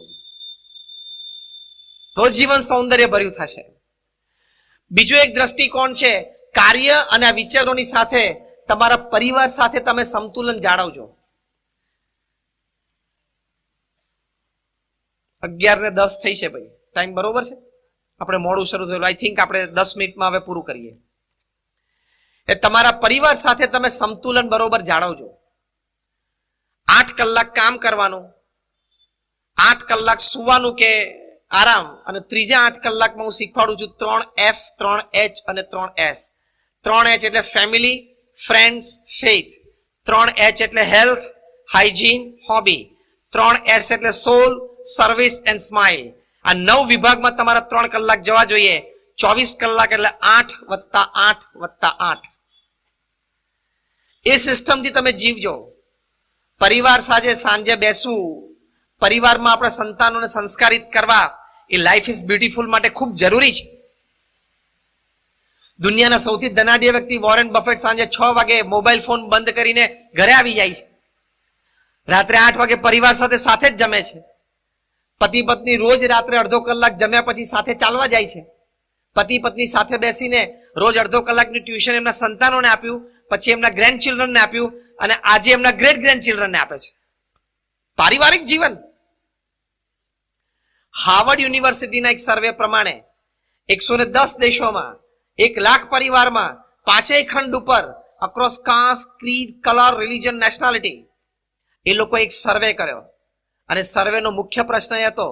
તો જીવન સૌંદર્ય ભર્યું થશે. બીજો એક દ્રષ્ટિકોણ છે, કાર્ય અને આ વિચારોની સાથે તમારા પરિવાર સાથે તમે સંતુલન જાળવજો. 11:10 થઈ છે ભાઈ, ટાઈમ બરોબર છે? આપણે મોડું શરૂ થયેલું. આઈ થિંક આપણે 10 મિનિટમાં હવે પૂરું કરીએ. એ તમારા પરિવાર સાથે તમે સંતુલન બરોબર જાળવજો. 8 કલાક કામ કરવાનું, 8 કલાક સુવાનું કે આરામ, અને ત્રીજા 8 કલાકમાં હું શીખવાડું છું 3F, 3H અને 3S. 3H એટલે ફેમિલી, ફ્રેન્ડ્સ, ફેથ. 3H એટલે હેલ્થ, હાઇજીન, હોબી. 3S એટલે સોલ, સર્વિસ એન્ડ સ્માઇલ. આ 9 વિભાગમાં તમારા 3 કલાક જવા જોઈએ. 24 કલાક એટલે 8 + 8 + 8. એ સિસ્ટમથી તમે જીવજો. પરિવાર સાથે સાંજે બેસવું, પરિવારમાં આપણા સંતાનોને સંસ્કારિત કરવા, એ લાઈફ ઇઝ બ્યુટીફુલ માટે ખૂબ જરૂરી છે. દુનિયાના સૌથી ધનાઢ્ય વ્યક્તિ વોરેન બફેટ સાંજે 6 વાગે મોબાઈલ ફોન બંધ કરીને ઘરે આવી જાય છે. રાત્રે 8 વાગે પરિવાર સાથે સાથે જ જમે છે. પતિ પત્ની રોજ રાત્રે અડધો કલાક જમ્યા પછી સાથે ચાલવા જાય છે. પતિ પત્ની સાથે બેસીને રોજ અડધો કલાકની ટ્યુશન એમના સંતાનોને આપ્યું, પછી એમના ગ્રેન્ડ ચિલ્ડ્રનને આપ્યું, અને આજે એમના ગ્રેટ ગ્રેન્ડ ચિલ્ડ્રનને આપે છે. પારિવારિક જીવન. હાર્વર્ડ યુનિવર્સિટીના એક સર્વે પ્રમાણે 110 દેશોમાં 1 લાખ પરિવારમાં 5 ખંડ ઉપર across caste, creed, colour, religion, nationality એ લોકો એક સર્વે કર્યો, અને સર્વેનો મુખ્ય પ્રશ્ન એ હતો,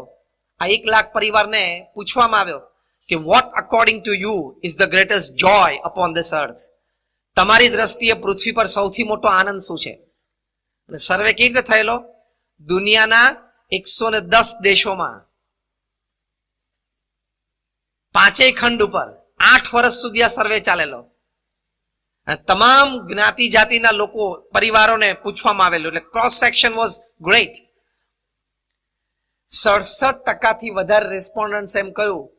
આ 1 લાખ પરિવારને પૂછવામાં આવ્યો કે what according to you is the greatest joy upon this earth. તમારી દ્રષ્ટિએ પૃથ્વી પર સૌથી મોટો આનંદ શું છે? અને સર્વે કેવી રીતે થયેલો? દુનિયાના 110 દેશોમાં 5 ખંડ ઉપર 8 વર્ષ સુધી આ સર્વે ચાલેલો. તમામ જ્ઞાતિ જાતિના લોકો, પરિવારોને પૂછવામાં આવેલું, એટલે ક્રોસ સેક્શન વોઝ ગ્રેટ. 67% વધારે રેસ્પોન્ડન્ટ્સ એમ કહ્યું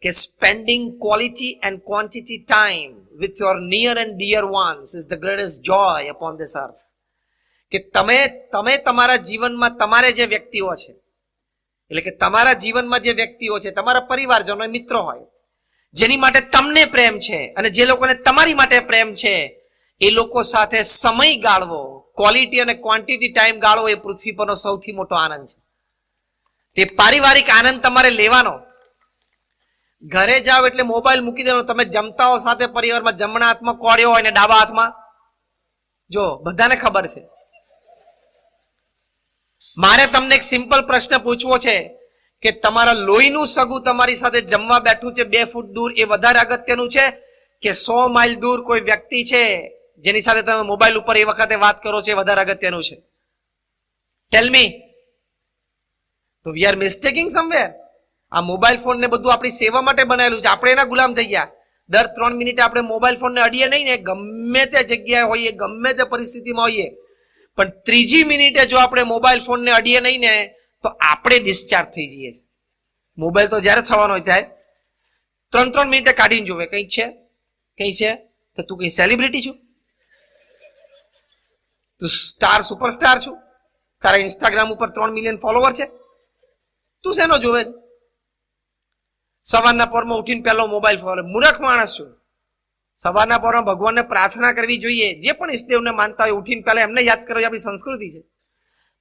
કે spending quality and quantity time with your near and dear ones is the greatest joy upon this earth. કે તમે તમારા જીવનમાં તમારે જે વ્યક્તિઓ છે, એટલે કે તમારા જીવનમાં જે વ્યક્તિઓ છે, તમારા પરિવારજનો, મિત્રો હોય, જેની માટે તમને પ્રેમ છે અને જે લોકોને તમારી માટે પ્રેમ છે, એ લોકો સાથે સમય ગાળવો, ક્વોલિટી અને ક્વોન્ટિટી ટાઈમ ગાળવો, એ પૃથ્વી પરનો સૌથી મોટો આનંદ છે. તે પારિવારિક આનંદ તમારે લેવાનો. ઘરે જાઓ એટલે મોબાઈલ મૂકી દેવાનો. તમે જમતા હો સાથે પરિવારમાં, જમણા હાથમાં કોળિયો હોય ને ડાબા હાથમાં, જો બધાને ખબર છે. મારે તમને એક સિમ્પલ પ્રશ્ન પૂછવો છે કે તમારા લોહીનું સગું તમારી સાથે જમવા બેઠું છે 2 ફૂટ દૂર, એ વધારે અગત્યનું છે કે 100 માઇલ દૂર કોઈ વ્યક્તિ છે જેની સાથે તમે મોબાઈલ ઉપર એ વખતે વાત કરો છો, એ વધારે અગત્યનું છે? ટેલ મી. તો વી આર મિસ્ટેકિંગ સમવેર. આ મોબાઈલ ફોન ને બધું આપણી સેવા માટે બનાવેલું છે, આપણે એના ગુલામ થઈ ગયા. દર 3 મિનિટે આપણે મોબાઈલ ફોનને અડીએ નહીં ને, ગમે તે જગ્યાએ હોઈએ, ગમે તે પરિસ્થિતિમાં હોઈએ, પણ 3જી મિનિટે જો આપણે મોબાઈલ ફોનને અડીએ નહીં ને, તો આપણે ડિસ્ચાર્જ થઈ જઈએ છીએ. મોબાઈલ તો જ્યારે થવાનો હોય ત્યારે 3 મિનિટે કાઢીને જોવે, કંઈક છે, કંઈ છે, તો તું કઈ સેલિબ્રિટી છું? તું સ્ટાર, સુપરસ્ટાર છું? તારા ઇન્સ્ટાગ્રામ ઉપર 3 મિલિયન ફોલોવર છે? તું શેનો જોવે છે? સવારના પોરમાં ઉઠીને પહેલો મોબાઈલ ફોન. મૂર્ખ માણસ છું. સવારના પોરમાં ભગવાનને પ્રાર્થના કરવી જોઈએ. જે પણ ઈષ્ટદેવને માનતા હોય, ઉઠીને પહેલા એમને યાદ કરવી આપણી સંસ્કૃતિ છે.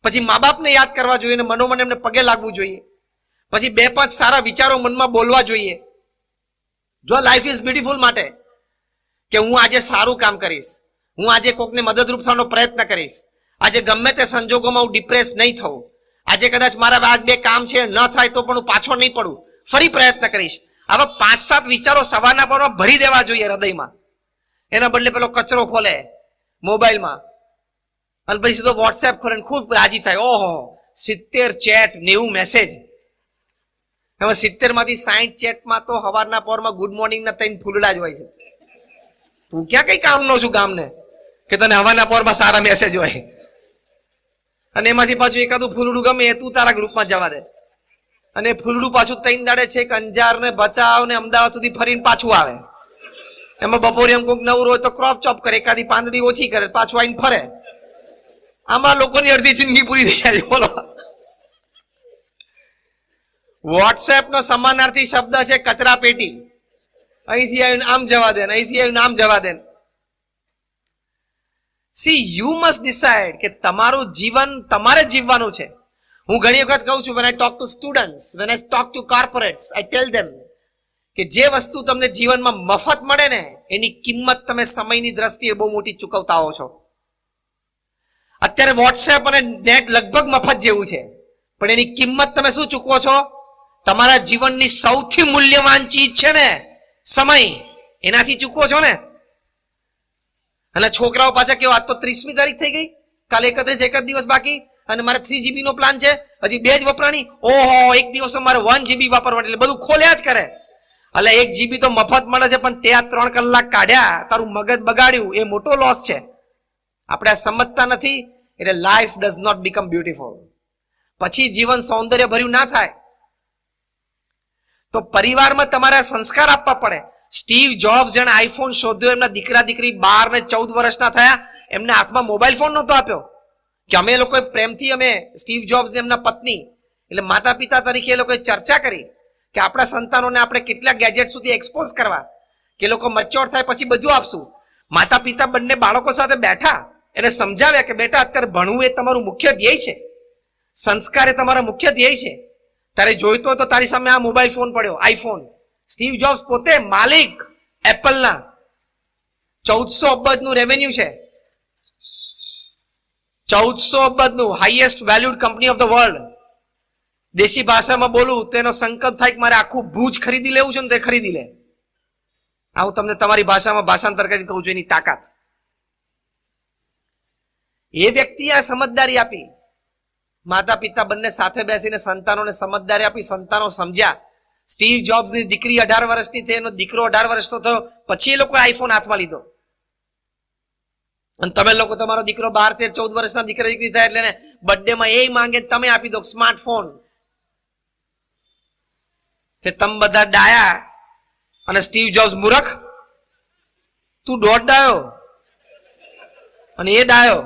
પછી મા બાપને યાદ કરવા જોઈએ, મનોમન એમને પગે લાગવું જોઈએ. પછી 2-5 સારા વિચારો મનમાં બોલવા જોઈએ. જો લાઈફ ઇઝ બ્યુટીફુલ માટે, કે હું આજે સારું કામ કરીશ, હું આજે કોકને મદદરૂપ થવાનો પ્રયત્ન કરીશ, આજે ગમે તે સંજોગોમાં હું ડિપ્રેસ નહીં થવું, આજે કદાચ મારા આજ 2 કામ છે, ન થાય તો પણ હું પાછો નહીં પડું, ફરી પ્રયત્ન કરીશ. આવા 5-7 વિચારો સવારના પરમાં ભરી દેવા જોઈએ હૃદયમાં. એના બદલે પેલો કચરો ખોલે મોબાઈલમાં અને પછી તો વોટ્સએપ ખોલે ખૂબ રાજી થાય, ઓહો 70 ચેટ 90 મેસેજ. હવે 70 માંથી 60 ચેટમાં તો સવારના પોરમાં ગુડ મોર્નિંગ ના 3 ફૂલડા જ હોય છે. તું ક્યાં કઈ કામનો છું ગામને કે તને હવાના પોરમાં સારા મેસેજ હોય? અને એમાંથી પાછું એકાદું ફૂલડું ગમે એ તું તારા ગ્રુપમાં જવા દે, અને ફૂલડું પાછું 3 દાડે છે કે અંજાર ને ભચાઉ ને અમદાવાદ સુધી ફરીને પાછું આવે. એમાં બપોરે એમ કોઈક નવું હોય તો ક્રોપ ચોપ કરે, એકાદી પાંદડી ઓછી કરે, પાછું આવીને ફરે. આમાં લોકોની અડધી જિંદગી પૂરી થઈ જાય. બોલો, વોટ્સએપ નો સમાનાર્થી શબ્દ છે કચરા પેટી. અહીંથી આવીને આમ જવા દે, અહીંથી આવીને આમ જવા દે. સી યુ મસ્ટ ડિસાઇડ કે તમારું જીવન તમારે જીવવાનું છે. હું ઘણી વખત કહું છું, when I talk to students, when I talk to corporates, I tell them કે જે વસ્તુ તમને જીવનમાં મફત મળે ને એની કિંમત તમે સમયની દ્રષ્ટિએ બહુ મોટી ચૂકવતા હો છો. અત્યારે વોટ્સએપ અને નેટ લગભગ મફત જેવું છે, પણ એની કિંમત તમે શું ચૂકવો છો? તમારા જીવનની સૌથી મૂલ્યવાન ચીજ છે ને સમય, એનાથી ચૂકવો છો ને. અને છોકરાઓ પાછા કેવો, આજ તો 30મી તારીખ થઈ ગઈ, કાલે 31 એક જ દિવસ બાકી, અને મારે 3 GB નો પ્લાન છે, હજી 2 જ વપરાણી. ઓહો, એક દિવસ મારે 1 GB વાપરવાનું, એટલે બધું ખોલ્યા જ કરે. એટલે 1 GB તો મફત મળે છે, પણ તે આ 3 કલાક કાઢ્યા, તારું મગજ બગાડ્યું, એ મોટો લોસ છે. આપણે આ સમજતા નથી, એટલે life does not become beautiful. પછી જીવન સૌંદર્ય ભર્યું ના થાય. તો પરિવારમાં તમારે સંસ્કાર આપવા પડે. સ્ટીવ જોબ્સ જેણે આઈફોન શોધ્યો, એમના દીકરા દીકરી 12 ને 14 વર્ષના થયા, એમના હાથમાં મોબાઈલ ફોન નહોતો આપ્યો. કે અમે લોકોએ પ્રેમથી, અમે સ્ટીવ જોબ્સ ને એમના પત્ની એટલે માતા પિતા તરીકે એ લોકોએ ચર્ચા કરી કે આપણા સંતાનોને આપણે કેટલા ગેજેટ સુધી એક્સપોઝ કરવા કે લોકો મચ્યોર થાય પછી બધું આપશું. માતા પિતા બંને બાળકો સાથે બેઠા, એને સમજાવ્યા કે બેટા અત્યારે ભણવું એ તમારું મુખ્ય ધ્યેય છે, સંસ્કાર એ તમારા મુખ્ય ધ્યેય છે. તારે જોઈતો તો તારી સામે આ મોબાઈલ ફોન પડ્યો, આઈફોન. સ્ટીવ જોબ્સ પોતે માલિક એપલના, 1400 અબજનું રેવન્યુ છે, 1400 અબજનું, highest valued company of the world. દેશી ભાષામાં બોલું તો એનો સંકલ્પ થાય કે મારે આખું ભુજ ખરીદી લેવું છે ને તે ખરીદી લે. આ હું તમને તમારી ભાષામાં ભાષાંતર કરીને કહું છું, એની તાકાત. એ વ્યક્તિ આ સમજદારી આપી, માતા પિતા બંને સાથે બેસીને સંતાનોને સમજદારી આપી, સંતાનો સમજ્યા. સ્ટીવ જોબ્સની દીકરી 18 વર્ષની થઈ, એનો દીકરો 18 વર્ષનો થયો, પછી એ લોકો આઈફોન હાથમાં લીધો. અને તમે લોકો, તમારો દીકરો 12, 13, 14 વર્ષના દીકરા દીકરી થાય એટલે બર્થડેમાં એ માંગે તમે આપી દો સ્માર્ટફોન. તે તમે બધા ડાયા અને સ્ટીવ જોબ્સ મૂર્ખ. તું દોઢ ડાયો અને એ ડાયો.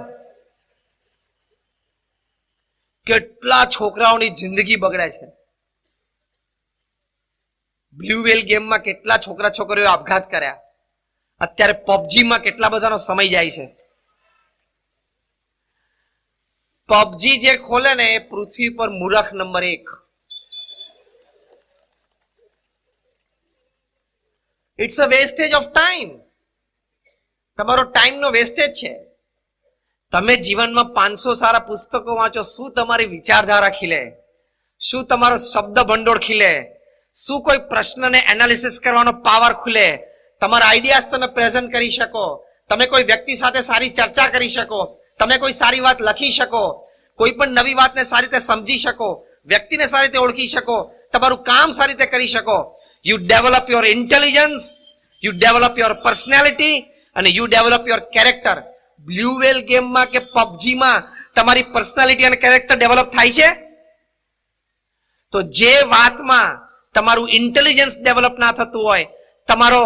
કેટલા છોકરાઓની જિંદગી બગડે છે. બ્લુ વેલ ગેમમાં કેટલા છોકરા છોકરીઓ આપઘાત કર્યા. અત્યારે પબજીમાં કેટલા બધાનો સમય જાય છે. પબજી જે ખોલે ને એ પૃથ્વી પર મૂર્ખ number 1. It's a wastage of time. તમારો ટાઈમનો વેસ્ટેજ છે. તમે જીવનમાં 500 સારા પુસ્તકો વાંચો, શું તમારી વિચારધારા ખીલે? શું તમારો શબ્દ ભંડોળ ખીલે? શું કોઈ પ્રશ્નને એનાલિસિસ કરવાનો પાવર ખુલે? તમારા આઈડિયાઝ તમે પ્રેઝન્ટ કરી શકો, તમે કોઈ વ્યક્તિ સાથે સારી ચર્ચા કરી શકો, તમે કોઈ સારી વાત લખી શકો, કોઈ પણ નવી વાતને સારી રીતે સમજી શકો, વ્યક્તિને સારી રીતે ઓળખી શકો, તમારું કામ સારી રીતે કરી શકો. You develop your intelligence, you develop your personality અને you develop your character. Blue whale ગેમમાં કે પબજીમાં તમારી પર્સનાલિટી અને કેરેક્ટર ડેવલપ થાય છે. તો જે વાતમાં તમારું ઇન્ટેલિજન્સ ડેવલપ ના થતું હોય, તમારો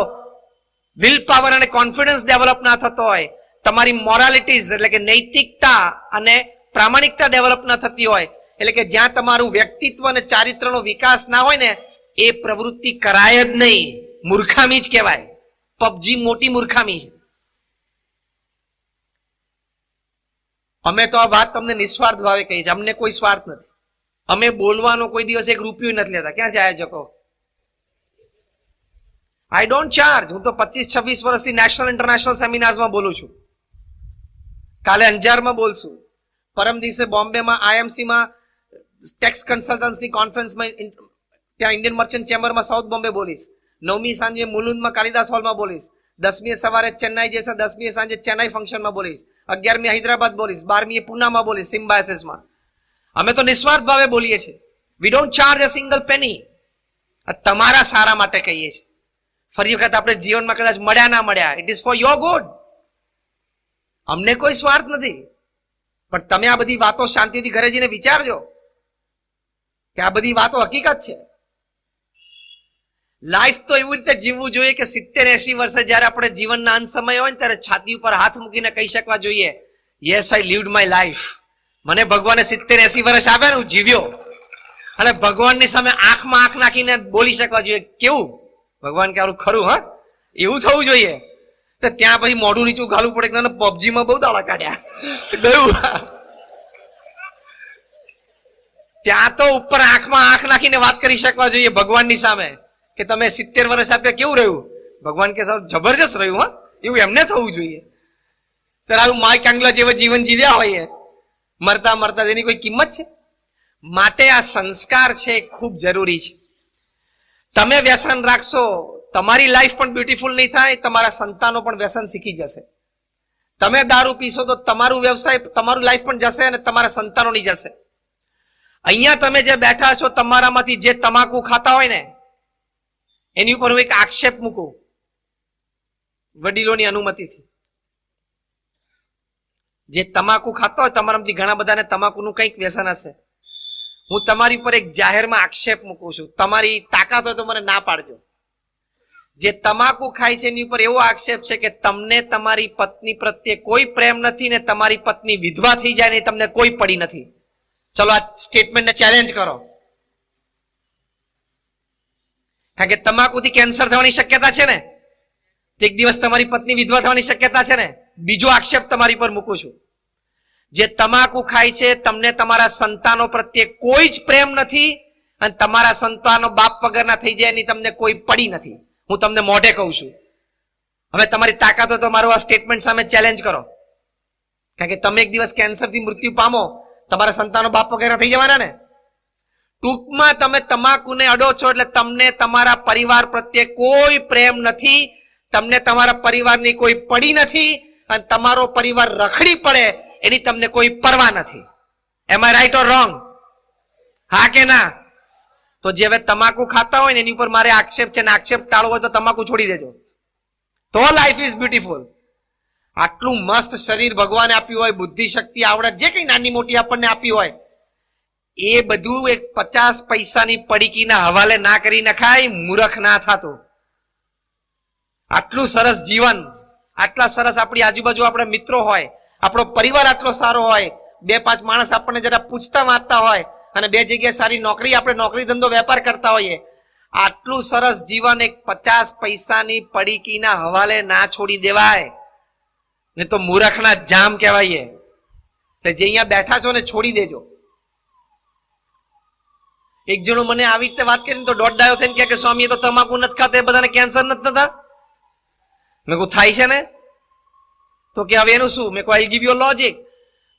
વિલ પાવર અને કોન્ફિડન્સ ડેવલપ ના થતો હોય, તમારી મોરાલિટીઝ એટલે કે નૈતિકતા અને પ્રામાણિકતા ડેવલપ ના થતી હોય, એટલે કે જ્યાં તમારું વ્યક્તિત્વ અને ચારિત્રનો વિકાસ ના હોય ને, એ પ્રવૃત્તિ કરાય જ નહીં. મૂર્ખામી જ કહેવાય. પબજી મોટી મૂર્ખામી છે. અમે તો આ વાત તમને નિસ્વાર્થ ભાવે કહી છે, અમને કોઈ સ્વાર્થ નથી. અમે બોલવાનો કોઈ દિવસ 1 રૂપિયો નથી લેતા. ક્યાં છે આયોજકો? I don't charge. હું તો 25-26 વર્ષથી નેશનલ ઇન્ટરનેશનલ સેમિનાર્સમાં બોલું છું. કાલે અંજારમાં બોલશું, પરમ દિવસે બોમ્બેમાં આઈએમસીમાં ટેક્સ કન્સલ્ટન્સની કોન્ફરન્સમાં ત્યાં ઇન્ડિયન મર્ચન્ટ ચેમ્બરમાં સાઉથ બોમ્બે બોલીશ. 9મી સાંજે મુલુંદમાં કાલિદાસ હોલમાં બોલીશ. 10મીએ સવારે ચેન્નાઈ જશે, 10મીએ સાંજે ચેન્નાઈ ફંક્શનમાં બોલીશ. 11મી હૈદરાબાદ બોલીશ, 12મી પુનામાં બોલીશ, સિમ્બાયસિસમાં. અમે તો નિસ્વાર્થ ભાવે બોલીએ છીએ. We don't charge a single penny. તમારા સારા માટે કહીએ છીએ. ફરી વખત આપણે જીવનમાં કદાચ મળ્યા ના મળ્યા, it is for your good. અમને કોઈ સ્વાર્થ નથી. પણ તમે આ બધી વાતો શાંતિથી ઘરે જઈને વિચારજો કે આ બધી વાતો હકીકત છે. લાઈફ તો એવી રીતે જીવવું જોઈએ કે 70-80 વર્ષે જયારે આપણે જીવનના અંત સમય હોય ને ત્યારે છાતી ઉપર હાથ મૂકીને કહી શકવા જોઈએ, યસ આઈ લીવ્ડ માય લાઈફ. મને ભગવાને 70-80 વર્ષ આપ્યા ને હું જીવ્યો. અને ભગવાનની સામે આંખમાં આંખ નાખીને બોલી શકવા જોઈએ, કેવું ભગવાન કે આવું ખરું, હા એવું થવું જોઈએ. તો ત્યાં પછી મોઢું નીચું ઘાલવું પડે કે પબજીમાં બહુ દાડા કાઢ્યા ગયું. ત્યાં તો ઉપર આંખમાં આંખ નાખીને વાત કરી શકવા જોઈએ ભગવાનની સામે કે તમે 70 વર્ષ આપ્યા, કેવું રહ્યું? ભગવાન કે જબરજસ્ત રહ્યું, હા એવું એમને થવું જોઈએ. ત્યારે આવું માય કાંગલા જેવા જીવન જીવ્યા હોઈએ મરતા મરતા, એની કોઈ કિંમત છે? માટે આ સંસ્કાર છે ખૂબ જરૂરી છે. તમે વ્યસન રાખશો, તમારી લાઈફ પણ બ્યુટીફુલ નહીં થાય, તમારા સંતાનો પણ વ્યસન શીખી જશે. તમે દારૂ પીશો તો તમારું વ્યવસાય, તમારું લાઈફ પણ જશે અને તમારા સંતાનોની જશે. અહીંયા તમે જે બેઠા છો, તમારામાંથી જે તમાકુ ખાતા હોય ને, એની ઉપર હું એક આક્ષેપ મૂકું વડીલોની અનુમતિથી. જે તમાકુ ખાતા હોય તમારામાંથી ઘણા બધાને તમાકુનું કંઈક વ્યસન હશે. હું તમારી પર એક જાહેરમાં આક્ષેપ મૂકું છું. તમારી તાકાત હોય તો મને ના પાડજો. જે તમાકુ ખાય છે એની ઉપર એવો આક્ષેપ છે કે તમને તમારી પત્ની પ્રત્યે કોઈ પ્રેમ નથી ને તમારી પત્ની વિધવા થઈ જાય ને તમને કોઈ પડી નથી. ચલો આ સ્ટેટમેન્ટને ચેલેન્જ કરો. કારણ કે તમાકુથી કેન્સર થવાની શક્યતા છે ને, એક દિવસ તમારી પત્ની વિધવા થવાની શક્યતા છે ને. બીજો આક્ષેપ તમારી પર મૂકું છું, જે તમાકુ ખાય છે તમને તમારા સંતાનો પ્રત્યે કોઈ જ પ્રેમ નથી અને તમારા સંતાનો બાપ વગરના થઈ જાય એની તમને કોઈ પડી નથી. હું તમને મોઢે કહું છું. હવે તમારી તાકાત હોય તો મારું આ સ્ટેટમેન્ટ સામે ચેલેન્જ કરો. કારણ કે તમે એક દિવસ કેન્સરથી મૃત્યુ પામો, તમારા સંતાનો બાપ વગેરે થઈ જવાના ને. ટૂંકમાં તમે તમાકુને અડો છો એટલે તમને તમારા પરિવાર પ્રત્યે કોઈ પ્રેમ નથી, તમને તમારા પરિવારની કોઈ પડી નથી અને તમારો પરિવાર રખડી પડે એની તમને કોઈ પરવા નથી. એમ આઈ રાઈટ ઓર રોંગ? હા કે ના? તો જે હવે તમાકુ ખાતા હોય ને એની ઉપર મારે આક્ષેપ છે, ને આક્ષેપ ટાળવો હોય તો તમાકુ છોડી દેજો, તો લાઈફ ઇઝ બ્યુટીફુલ. આટલું મસ્ત શરીર ભગવાને આપ્યું હોય, બુદ્ધિ, શક્તિ, આવડત જે કઈ નાની મોટી આપણને આપી હોય, એ બધું એક 50 પૈસાની પડીકીના હવાલે ના કરી નખાય. મૂર્ખ ના થતો. આટલું સરસ જીવન, આટલા સરસ આપણી આજુબાજુ આપણા મિત્રો હોય, આપણો પરિવાર આટલો સારો હોય, 2-5 માણસ આપણને જરા પૂછતા વાંચતા હોય અને 2 જગ્યાએ સારી નોકરી, આપણે નોકરી ધંધો વેપાર કરતા હોઈએ, આટલું સરસ જીવન એક 50 પૈસાની પડીકીના હવાલે ના છોડી દેવાય ને તો મૂર્ખના જામ કહેવાય. એટલે જે અહીંયા બેઠા છો ને છોડી દેજો. એક જણો મને આવી રીતે વાત કરીને તો દોઢ થઈને કે સ્વામી એ તો તમાકુ નથી ખાતા, એ બધાને કેન્સર નથી થતા. મેં કહું થાય છે ને. તો કે હવે એનું શું? મેં કહું આઈ ગીવ યુ લોજિક.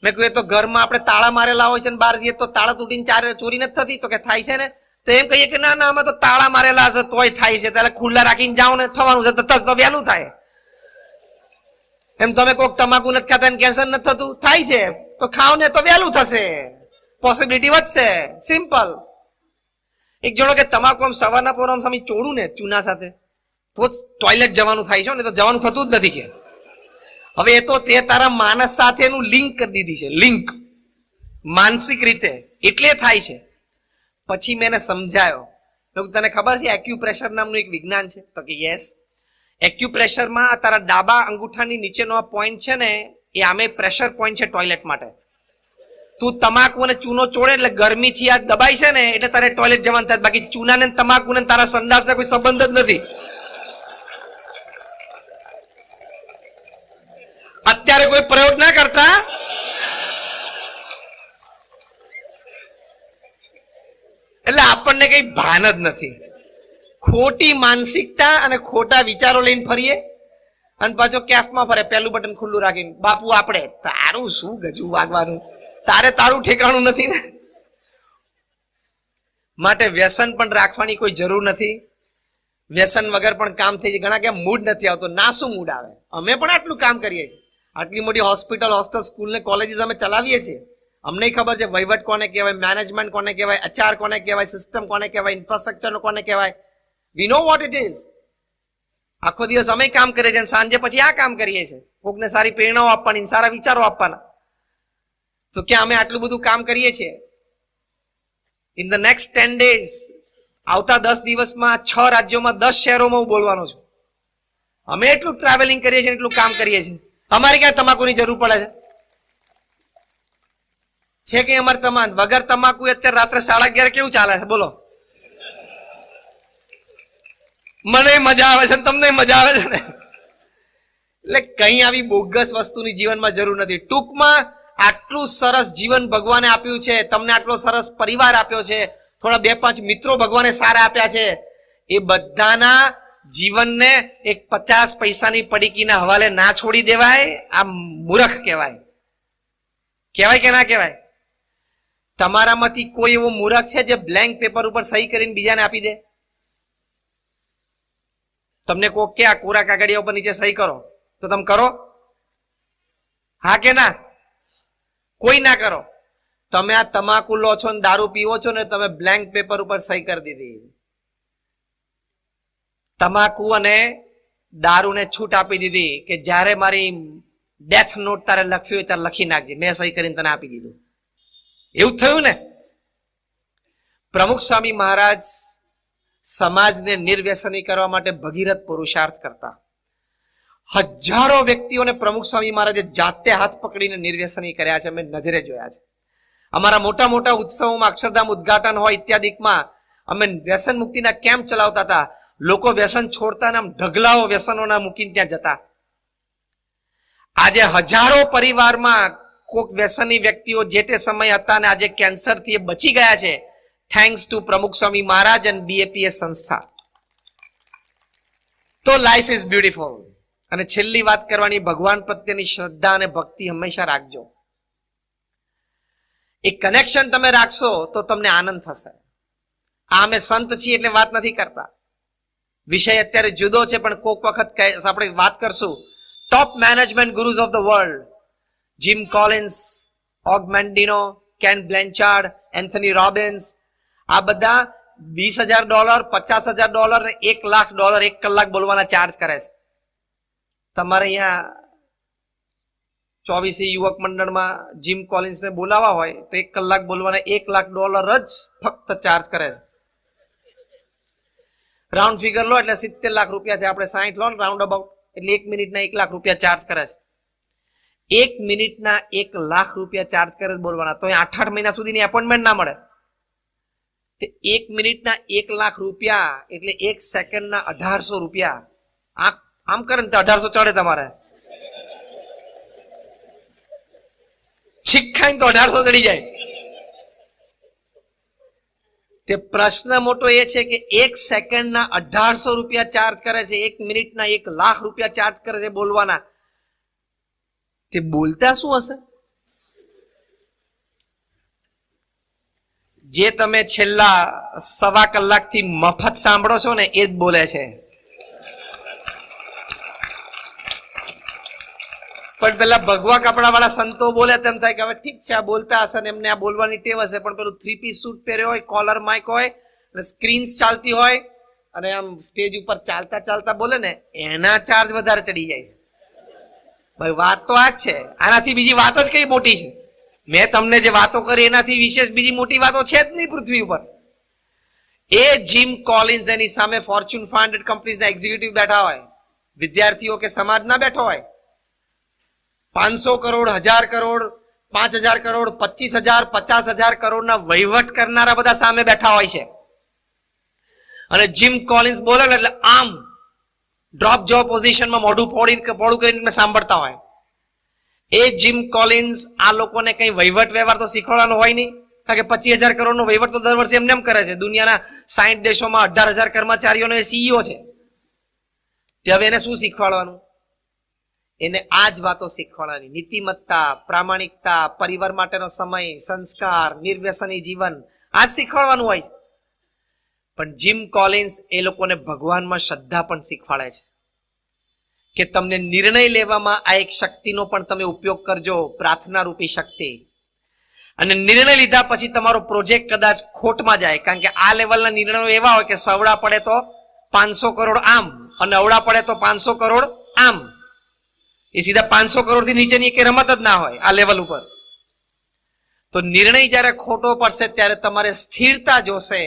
મેં કહ્યું એ તો ઘરમાં આપણે તાળા મારેલા હોય છે ને બહાર જઈએ તો તાળા તૂટીને ચોરી નથી થતી. તો કે થાય છે ને. તો એમ કહીએ કે ના ના અમે તો તાળા મારેલા હશે તોય થાય છે, ત્યારે ખુલ્લા રાખીને જાઓ ને થવાનું છે તો વહેલું થાય. એમ તમે કોઈક તમાકુ નથી ખાતા ને કેન્સર નથી થતું, થાય છે તો ખાઓ ને તો વહેલું થશે, પોસિબિલિટી વધશે. સિમ્પલ. એક જણો કે તમાકુ આમ સવારના પોરમાં સામે ચોડું ને ચૂના સાથે તો જ ટોયલેટ જવાનું થાય છે ને તો જવાનું થતું જ નથી કે. હવે એ તો તે તારા માનસ સાથેનું લિંક કરી દીધી છે, લિંક માનસિક રીતે એટલે થાય છે. પછી મેં એને સમજાયો, તને ખબર છે એક્યુપ્રેશર નામનું એક વિજ્ઞાન છે? તો કે યસ. એક્યુપ્રેશરમાં તારા ડાબા અંગૂઠાની નીચેનો આ પોઈન્ટ છે ને એ આમે પ્રેશર પોઈન્ટ છે ટોયલેટ માટે. તું તમાકુ અને ચૂનો ચોડે એટલે ગરમીથી આ દબાઈ છે ને એટલે તારે ટોયલેટ જવાનું થાય. બાકી ચૂના ને તમાકુ ને તારા સંડાસને કોઈ સંબંધ જ નથી. અત્યારે કોઈ પ્રયોગ ના કરતા. એટલે આપણને કઈ ભાન જ નથી. ખોટી માનસિકતા અને ખોટા વિચારો લઈને ફરીએ અને પાછો કેફમાં ફરે, પહેલું બટન ખુલ્લું રાખીને. બાપુ આપણે તારું શું ગજુ વાગવાનું, તારે તારું ઠેકાણું નથી ને. માટે વ્યસન પણ રાખવાની કોઈ જરૂર નથી. વ્યસન વગર પણ કામ થઈ જાય. ઘણા કે મૂડ નથી આવતો. ના શું મૂડ આવે? અમે પણ આટલું કામ કરીએ છીએ. આટલી મોટી હોસ્પિટલ, હોસ્ટેલ, સ્કૂલ ને કોલેજીસ અમે ચલાવીએ છીએ. અમને ખબર છે વહીવટ કોને કહેવાય, મેનેજમેન્ટ કોને કહેવાય, HR કોને કહેવાય, સિસ્ટમ કોને કહેવાય, ઇન્ફ્રાસ્ટ્રક્ચર કોને કહેવાય. વી નો વોટ ઇટ ઇઝ. આખો દિવસ અમે કામ કરીએ છીએ, સાંજે પછી આ કામ કરીએ છીએ. કોકને સારી પ્રેરણાઓ આપવાની, સારા વિચારો આપવાના. તો ક્યાં અમે આટલું બધું કામ કરીએ છીએ? ઇન ધ નેક્સ્ટ 10 days, આવતા 10 દિવસમાં 6 રાજ્યોમાં 10 શહેરોમાં હું બોલવાનો છું. અમે એટલું ટ્રાવેલિંગ કરીએ છીએ, એટલું કામ કરીએ છીએ. અમારે ક્યાં તમાકુની જરૂર પડે છે કે અમારે વગર તમાકુ અત્યારે રાત્રે 11:30 કેવું ચાલે છે બોલો? મને મજા આવે છે, તમને મજા આવે છે ને? એટલે કઈ આવી બોગસ વસ્તુની જીવનમાં જરૂર નથી. ટૂંકમાં આટલું સરસ જીવન ભગવાને આપ્યું છે, તમને આટલો સરસ પરિવાર આપ્યો છે, થોડા 2-5 મિત્રો ભગવાને સારા આપ્યા છે. એ બધાના જીવનને એક 50 પૈસાની પડીકીના હવાલે ના છોડી દેવાય. આ મૂર્ખ કહેવાય. કહેવાય કે ના કહેવાય? તમારામાંથી કોઈ એવો મૂર્ખ છે જે બ્લેન્ક પેપર ઉપર સહી કરીને બીજાને આપી દે? તમને કોક કે આ કોરા કાગળિયા ઉપર નીચે સહી કરો, તો તમે કરો? હા કે ના? કોઈ ના કરો. તમે આ તમાકુ લો છો ને દારૂ પીવો છો ને, તમે બ્લેન્ક પેપર ઉપર સહી કરી દીધી. તમાકુ અને દારૂને છૂટ આપી દીધી કે જ્યારે મારી ડેથ નોટ તારે લખવી હોય ત્યારે લખી નાખજે, મેં સહી કરીને તને આપી દીધું. એવું થયું ને? પ્રમુખ સ્વામી મહારાજ સમાજને નિર્વ્યસની કરવા માટે ભગીરથ પુરુષાર્થ કરતા. હજારો વ્યક્તિઓને પ્રમુખ સ્વામી મહારાજે જાતે હાથ પકડીને નિર્વ્યસની કર્યા છે, અમે નજરે જોયા છે. અમારા મોટા મોટા ઉત્સવોમાં, અક્ષરધામ ઉદ્ઘાટન હોય ઇત્યાદિકમાં અમે વ્યસન મુક્તિના કેમ્પ ચલાવતા હતા. લોકો વ્યસન છોડતા ને આમ ઢગલાઓ વ્યસનોના મૂકીને ત્યાં જતા. આજે હજારો પરિવારમાં કોઈક વ્યસની વ્યક્તિઓ જે તે સમય હતા ને આજે કેન્સરથી એ બચી ગયા છે, થેન્ક્સ ટુ પ્રમુખ સ્વામી મહારાજ અને BAPS સંસ્થા. તો લાઈફ ઇઝ બ્યુટીફુલ. અને છેલ્લી વાત કરવાની, ભગવાન પ્રત્યેની શ્રદ્ધા અને ભક્તિ હંમેશા રાખજો. એ કનેક્શન તમે રાખશો તો તમને આનંદ થશે. આ અમે સંત છીએ એટલે વાત નથી કરતા. વિષય અત્યારે જુદો છે, પણ કોઈક વખત આપણે વાત કરશું. Top management gurus of the world, Jim Collins, Og Mandino, Ken Blanchard, Anthony Robbins, આ બધા $20,000, $50,000 ને $1,00,000 1 કલાક બોલવાના ચાર્જ કરે છે. તમારે અહીંયા 24 યુવક મંડળમાં જીમ કોલિન્સને બોલાવા હોય તો 1 કલાક બોલવાના $1,00,000 જ ફક્ત ચાર્જ કરે છે. રાઉન્ડ ફિગર લો એટલે 70 લાખ રૂપિયા થી આપણે 60 લો ને રાઉન્ડ અબાઉટ, એટલે 1 મિનિટના 1 લાખ રૂપિયા ચાર્જ કરે છે. 1 મિનિટના 1 લાખ રૂપિયા ચાર્જ કરે બોલવાના, તો 8 મહિના સુધીની એપોઇન્ટમેન્ટ ના મળે. 1 મિનિટના 1 લાખ રૂપિયા એટલે 1 સેકન્ડના 1800 રૂપિયા. આમ કરે ને તો 1800 ચડે તમારે. છીક ખાઈને તો 1800 ચડી જાય. તે પ્રશ્ન મોટો એ છે કે 1 સેકન્ડના 1800 રૂપિયા ચાર્જ કરે છે, 1 મિનિટના 1 લાખ રૂપિયા ચાર્જ કરે છે બોલવાના. તે બોલતા શું હશે? જે તમે છેલ્લા 1.25 કલાકથી મફત સાંભળો છો ને એ જ બોલે છે. પણ પેલા ભગવા કપડા વાળા સંતો બોલે તેમ થાય કે હવે ઠીક છે, આ બોલતા હશે ને એમને આ બોલવાની ટેવ હશે. પણ પેલું 3-piece સૂટ પહેર્યો હોય, કોલર માઇક હોય અને સ્ક્રીન્સ ચાલતી હોય અને આમ સ્ટેજ ઉપર ચાલતા ચાલતા બોલે ને, એના ચાર્જ વધારે ચડી જાય. ભાઈ વાત તો આ જ છે. આનાથી બીજી વાત જ કઈ મોટી છે? મેં તમને જે વાતો કરી એનાથી વિશેષ બીજી મોટી વાતો છે જ નહીં પૃથ્વી ઉપર. એ જીમ કોલિન્સ એની સામે ફોર્ચ્યુન 500 કંપનીઝના એક્ઝિક્યુટિવ બેઠા હોય, વિદ્યાર્થીઓ કે સમાજ ના બેઠો હોય. 500 કરોડ, 1000 કરોડ, 5000 કરોડ, 25,000, 50,000 કરોડના વહીવટ કરનારા બધા સામે બેઠા હોય છે. અને જીમ કોલિન્સ બોલે એટલે આમ ડ્રોપ જો પોઝિશનમાં મોઢું પોળું કરીને સાંભળતા હોય. એ જીમ કોલિન્સ આ લોકોને કઈ વહીવટ વ્યવહાર તો શીખવાડવાનો હોય નહીં, કારણ કે 25,000 કરોડનો વહીવટ તો દર વર્ષે એમને એમ કરે છે. દુનિયાના 60 દેશોમાં 18,000 કર્મચારીઓનો એ CEO છે. તે હવે એને શું શીખવાડવાનું? એને આ જ વાતો શીખવાડવાની. નીતિમત્તા, પ્રામાણિકતા, પરિવાર માટેનો સમય, સંસ્કાર, નિર્વ્યસની જીવન, આ જ શીખવાડવાનું હોય છે. પણ જીમ કોલિન્સ એ લોકોને ભગવાનમાં શ્રદ્ધા પણ શીખવાડે છે કે તમને નિર્ણય લેવામાં આ એક શક્તિનો પણ તમે ઉપયોગ કરજો, પ્રાર્થના રૂપી શક્તિ. અને નિર્ણય લીધા પછી તમારો પ્રોજેક્ટ કદાચ ખોટમાં જાય, કારણ કે આ લેવલના નિર્ણયો એવા હોય કે સવડા પડે તો 500 કરોડ આમ અને અવડા પડે તો 500 કરોડ આમ. એ સીધા 500 કરોડથી નીચેની એક રમત જ ના હોય આ લેવલ ઉપર. તો નિર્ણય જ્યારે ખોટો પડશે ત્યારે તમારે સ્થિરતા જોશે.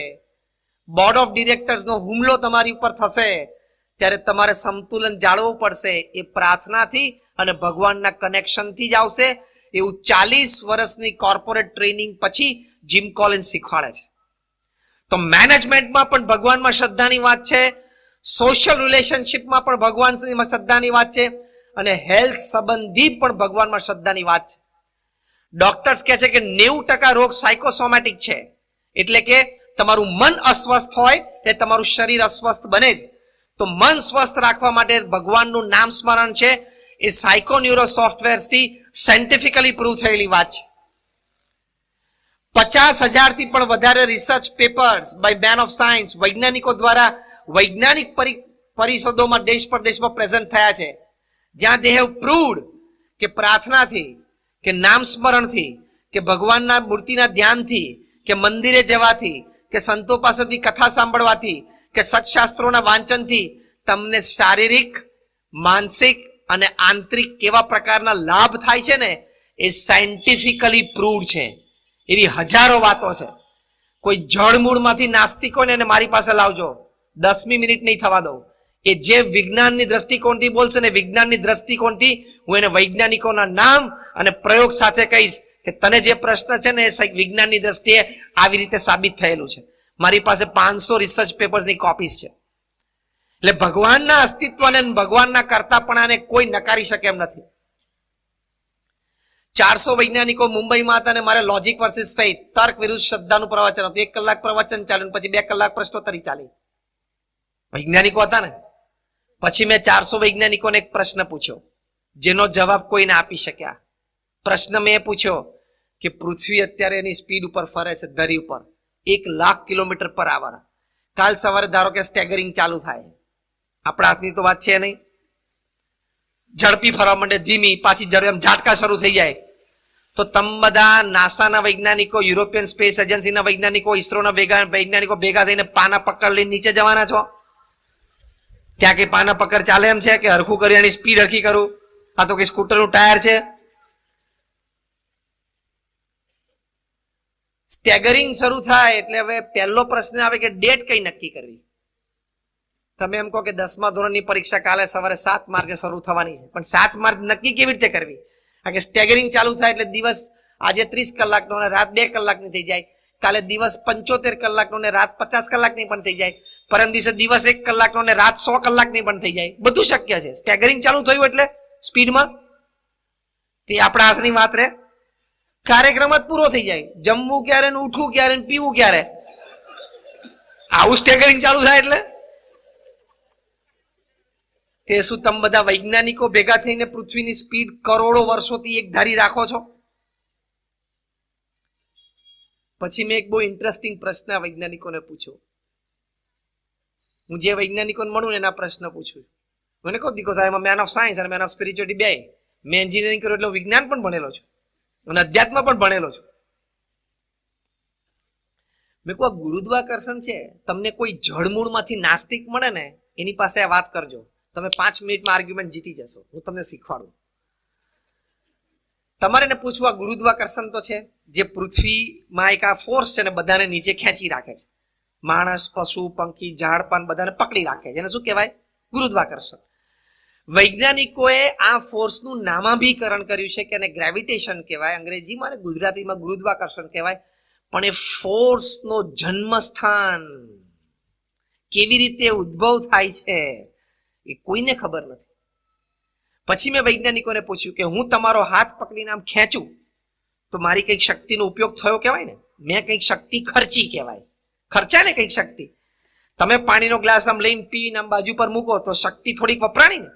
બોર્ડ ઓફ ડિરેક્ટર્સનો હુમલો તમારી ઉપર થશે ત્યારે તમારે સંતુલન જાળવવું પડશે. એ પ્રાર્થનાથી અને ભગવાનના કનેક્શનથી જ આવશે. એવું 40 વર્ષની કોર્પોરેટ ટ્રેનિંગ પછી જીમ કોલિન્સ શીખવાડે છે. તો મેનેજમેન્ટમાં પણ ભગવાનમાં શ્રદ્ધાની વાત છે, સોશિયલ રિલેશનશિપમાં પણ ભગવાનમાં શ્રદ્ધાની વાત છે, અને હેલ્થ સંબંધી પણ ભગવાનમાં શ્રદ્ધાની વાત છે. ડોક્ટર્સ કહે છે કે 90% રોગ સાયકોસોમેટિક છે, એટલે કે તમારું મન અસ્વસ્થ હોય એટલે તમારું શરીર અસ્વસ્થ બને છે. તો મન સ્વસ્થ રાખવા માટે ભગવાનનું નામ સ્મરણ છે. એ સાયકોન્યુરો સોફ્ટવેરથી સાયન્ટિફિકલી પ્રૂવ થયેલી વાત છે. 50,000 થી પણ વધારે research papers by man of science, વૈજ્ઞાનિકો દ્વારા વૈજ્ઞાનિક પરિષદોમાં દેશ પરદેશમાં પ્રેઝન્ટ થયા છે, જ્યાં દે હેવ પ્રૂવડ કે પ્રાર્થનાથી, કે નામ સ્મરણથી, કે ભગવાનના મૂર્તિના ધ્યાનથી, કે મંદિરે જવાથી, કે સંતો પાસેથી કથા સાંભળવાથી, કે સત્શાસ્ત્રોના વાંચનથી તમને શારીરિક, માનસિક અને આંતરિક કેવા પ્રકારના લાભ થાય છે ને, એ સાયન્ટિફિકલી પ્રૂવડ છે. એવી હજારો વાતો છે. કોઈ જળમૂળમાંથી નાસ્તિક હોય ને એને મારી પાસે લાવજો, 10મી મિનિટ નહીં થવા દઉં. એ જે વિજ્ઞાનની દ્રષ્ટિકોણથી બોલશે ને, વિજ્ઞાનની દ્રષ્ટિકોણથી હું એને વૈજ્ઞાનિકોના નામ અને પ્રયોગ સાથે કહીશ કે તને જે પ્રશ્ન છે ને એ વિજ્ઞાનની દ્રષ્ટિએ આવી રીતે સાબિત થયેલું છે. મારી પાસે 500 રિસર્ચ પેપર્સની કોપીઝ છે. એટલે ભગવાનના અસ્તિત્વને, ભગવાનના કરતાપણાને કોઈ નકારી શકે એમ નથી. 400 વૈજ્ઞાનિકો મુંબઈમાં હતા અને મારે લોજિક વર્સિસ ફેથ, તર્ક વિરુદ્ધ શ્રદ્ધાનું પ્રવચન હતું. 1 કલાક પ્રવચન ચાલ્યું, પછી 2 કલાક પ્રશ્નોત્તરી ચાલી. વૈજ્ઞાનિકો હતા ને. પછી મેં 400 વૈજ્ઞાનિકોને એક પ્રશ્ન પૂછ્યો જેનો જવાબ કોઈ ના આપી શક્યા. પ્રશ્ન મેં પૂછ્યો કે પૃથ્વી અત્યારે એની સ્પીડ ઉપર ફરે છે ધરી ઉપર 1,00,000 કિલોમીટર પર આવર. કાલ સવારે ધારો કે સ્ટેગરિંગ ચાલુ થાય, આપણા હાથની તો વાત છે નહીં. ઝડપી ફરવા માંડે, ધીમી, પાછી ઝાટકા શરૂ થઈ જાય, તો તમે બધા નાસાના વૈજ્ઞાનિકો, યુરોપિયન સ્પેસ એજન્સીના વૈજ્ઞાનિકો, ઇસરોના વૈજ્ઞાનિકો ભેગા થઈને પાના પકડ લઈને નીચે જવાના છો? ત્યાં કઈ પાના પકડ ચાલે એમ છે કે હરખું કરી એની સ્પીડ હરખી કરું? આ તો કઈ સ્કૂટરનું ટાયર છે? સ્ટેગરિંગ શરૂ થાય એટલે હવે પહેલો પ્રશ્ન આવે કે ડેટ કઈ નક્કી કરવી. તમે એમ કહો કે 10મા ધોરણની પરીક્ષા કાલે સવારે 7 માર્ચે શરૂ થવાની છે, પણ 7 માર્ચ નક્કી કેવી રીતે કરવી? કારણ કે સ્ટેગરિંગ ચાલુ થાય એટલે દિવસ આજે 30 કલાકનો અને રાત 2 કલાકની થઈ જાય, કાલે દિવસ 75 કલાકનો અને રાત 50 કલાકની પણ થઈ જાય, પરમ દિવસે દિવસ 1 કલાકનો અને રાત 100 કલાકની પણ થઈ જાય. બધું શક્ય છે. સ્ટેગરિંગ ચાલુ થયું એટલે સ્પીડમાં તે આપણા હાથની વાત રે. કાર્યક્રમ જ પૂરો થઈ જાય. જમવું ક્યારે, ઉઠવું ક્યારે, પીવું ક્યારે, આવું સ્ટેગરિંગ ચાલુ થાય એટલે તે શું તમે બધા વૈજ્ઞાનિકો ભેગા થઈને પૃથ્વીની સ્પીડ કરોડો વર્ષોથી એક ધારી રાખો છો? પછી મેં એક બહુ ઇન્ટરેસ્ટિંગ પ્રશ્ન વૈજ્ઞાનિકોને પૂછ્યો. હું જે વૈજ્ઞાનિકોને મળું એના પ્રશ્ન પૂછું. મને કહું because I am a man of science અને મેન ઓફ સ્પિરિચ્યુઆલિટી બે. મેં એન્જિનિયરિંગ કર્યું એટલે વિજ્ઞાન પણ ભણેલો છું અને અધ્યાત્મ પણ ભણેલો છું. મેં કહું ગુરુત્વાકર્ષણ છે, તમને કોઈ જળમૂળમાંથી નાસ્તિક મળે ને એની પાસે આ વાત કરજો, તમે 5 મિનિટમાં આર્ગ્યુમેન્ટ જીતી જશો. હું તમને શીખવાડું. તમારે ને પૂછવા ગુરુત્વાકર્ષણ તો છે, જે પૃથ્વીમાં એક આ ફોર્સ છે ને બધાને નીચે ખેંચી રાખે છે. માણસ, પશુ, પંખી, ઝાડ પાન બધાને પકડી રાખે છે. એને શું કહેવાય? ગુરુત્વાકર્ષણ. વૈજ્ઞાનિકોએ આ ફોર્સનું નામાભીકરણ કર્યું છે કે એને ગ્રેવિટેશન કહેવાય, અંગ્રેજીમાં અને ગુજરાતીમાં ગુરુત્વાકર્ષણ કહેવાય. પણ એ ફોર્સનો જન્મસ્થાન, કેવી રીતે ઉદ્ભવ થાય છે એ કોઈને ખબર નથી. પછી મેં વૈજ્ઞાનિકોને પૂછ્યું કે હું તમારો હાથ પકડીને આમ ખેંચું તો મારી કંઈક શક્તિનો ઉપયોગ થયો કહેવાય ને? મેં કંઈક શક્તિ ખર્ચી કહેવાય. ખર્ચા ને કંઈક શક્તિ. તમે પાણીનો ગ્લાસ આમ લઈને પીને આમ બાજુ પર મૂકો તો શક્તિ થોડીક વપરાણી ને.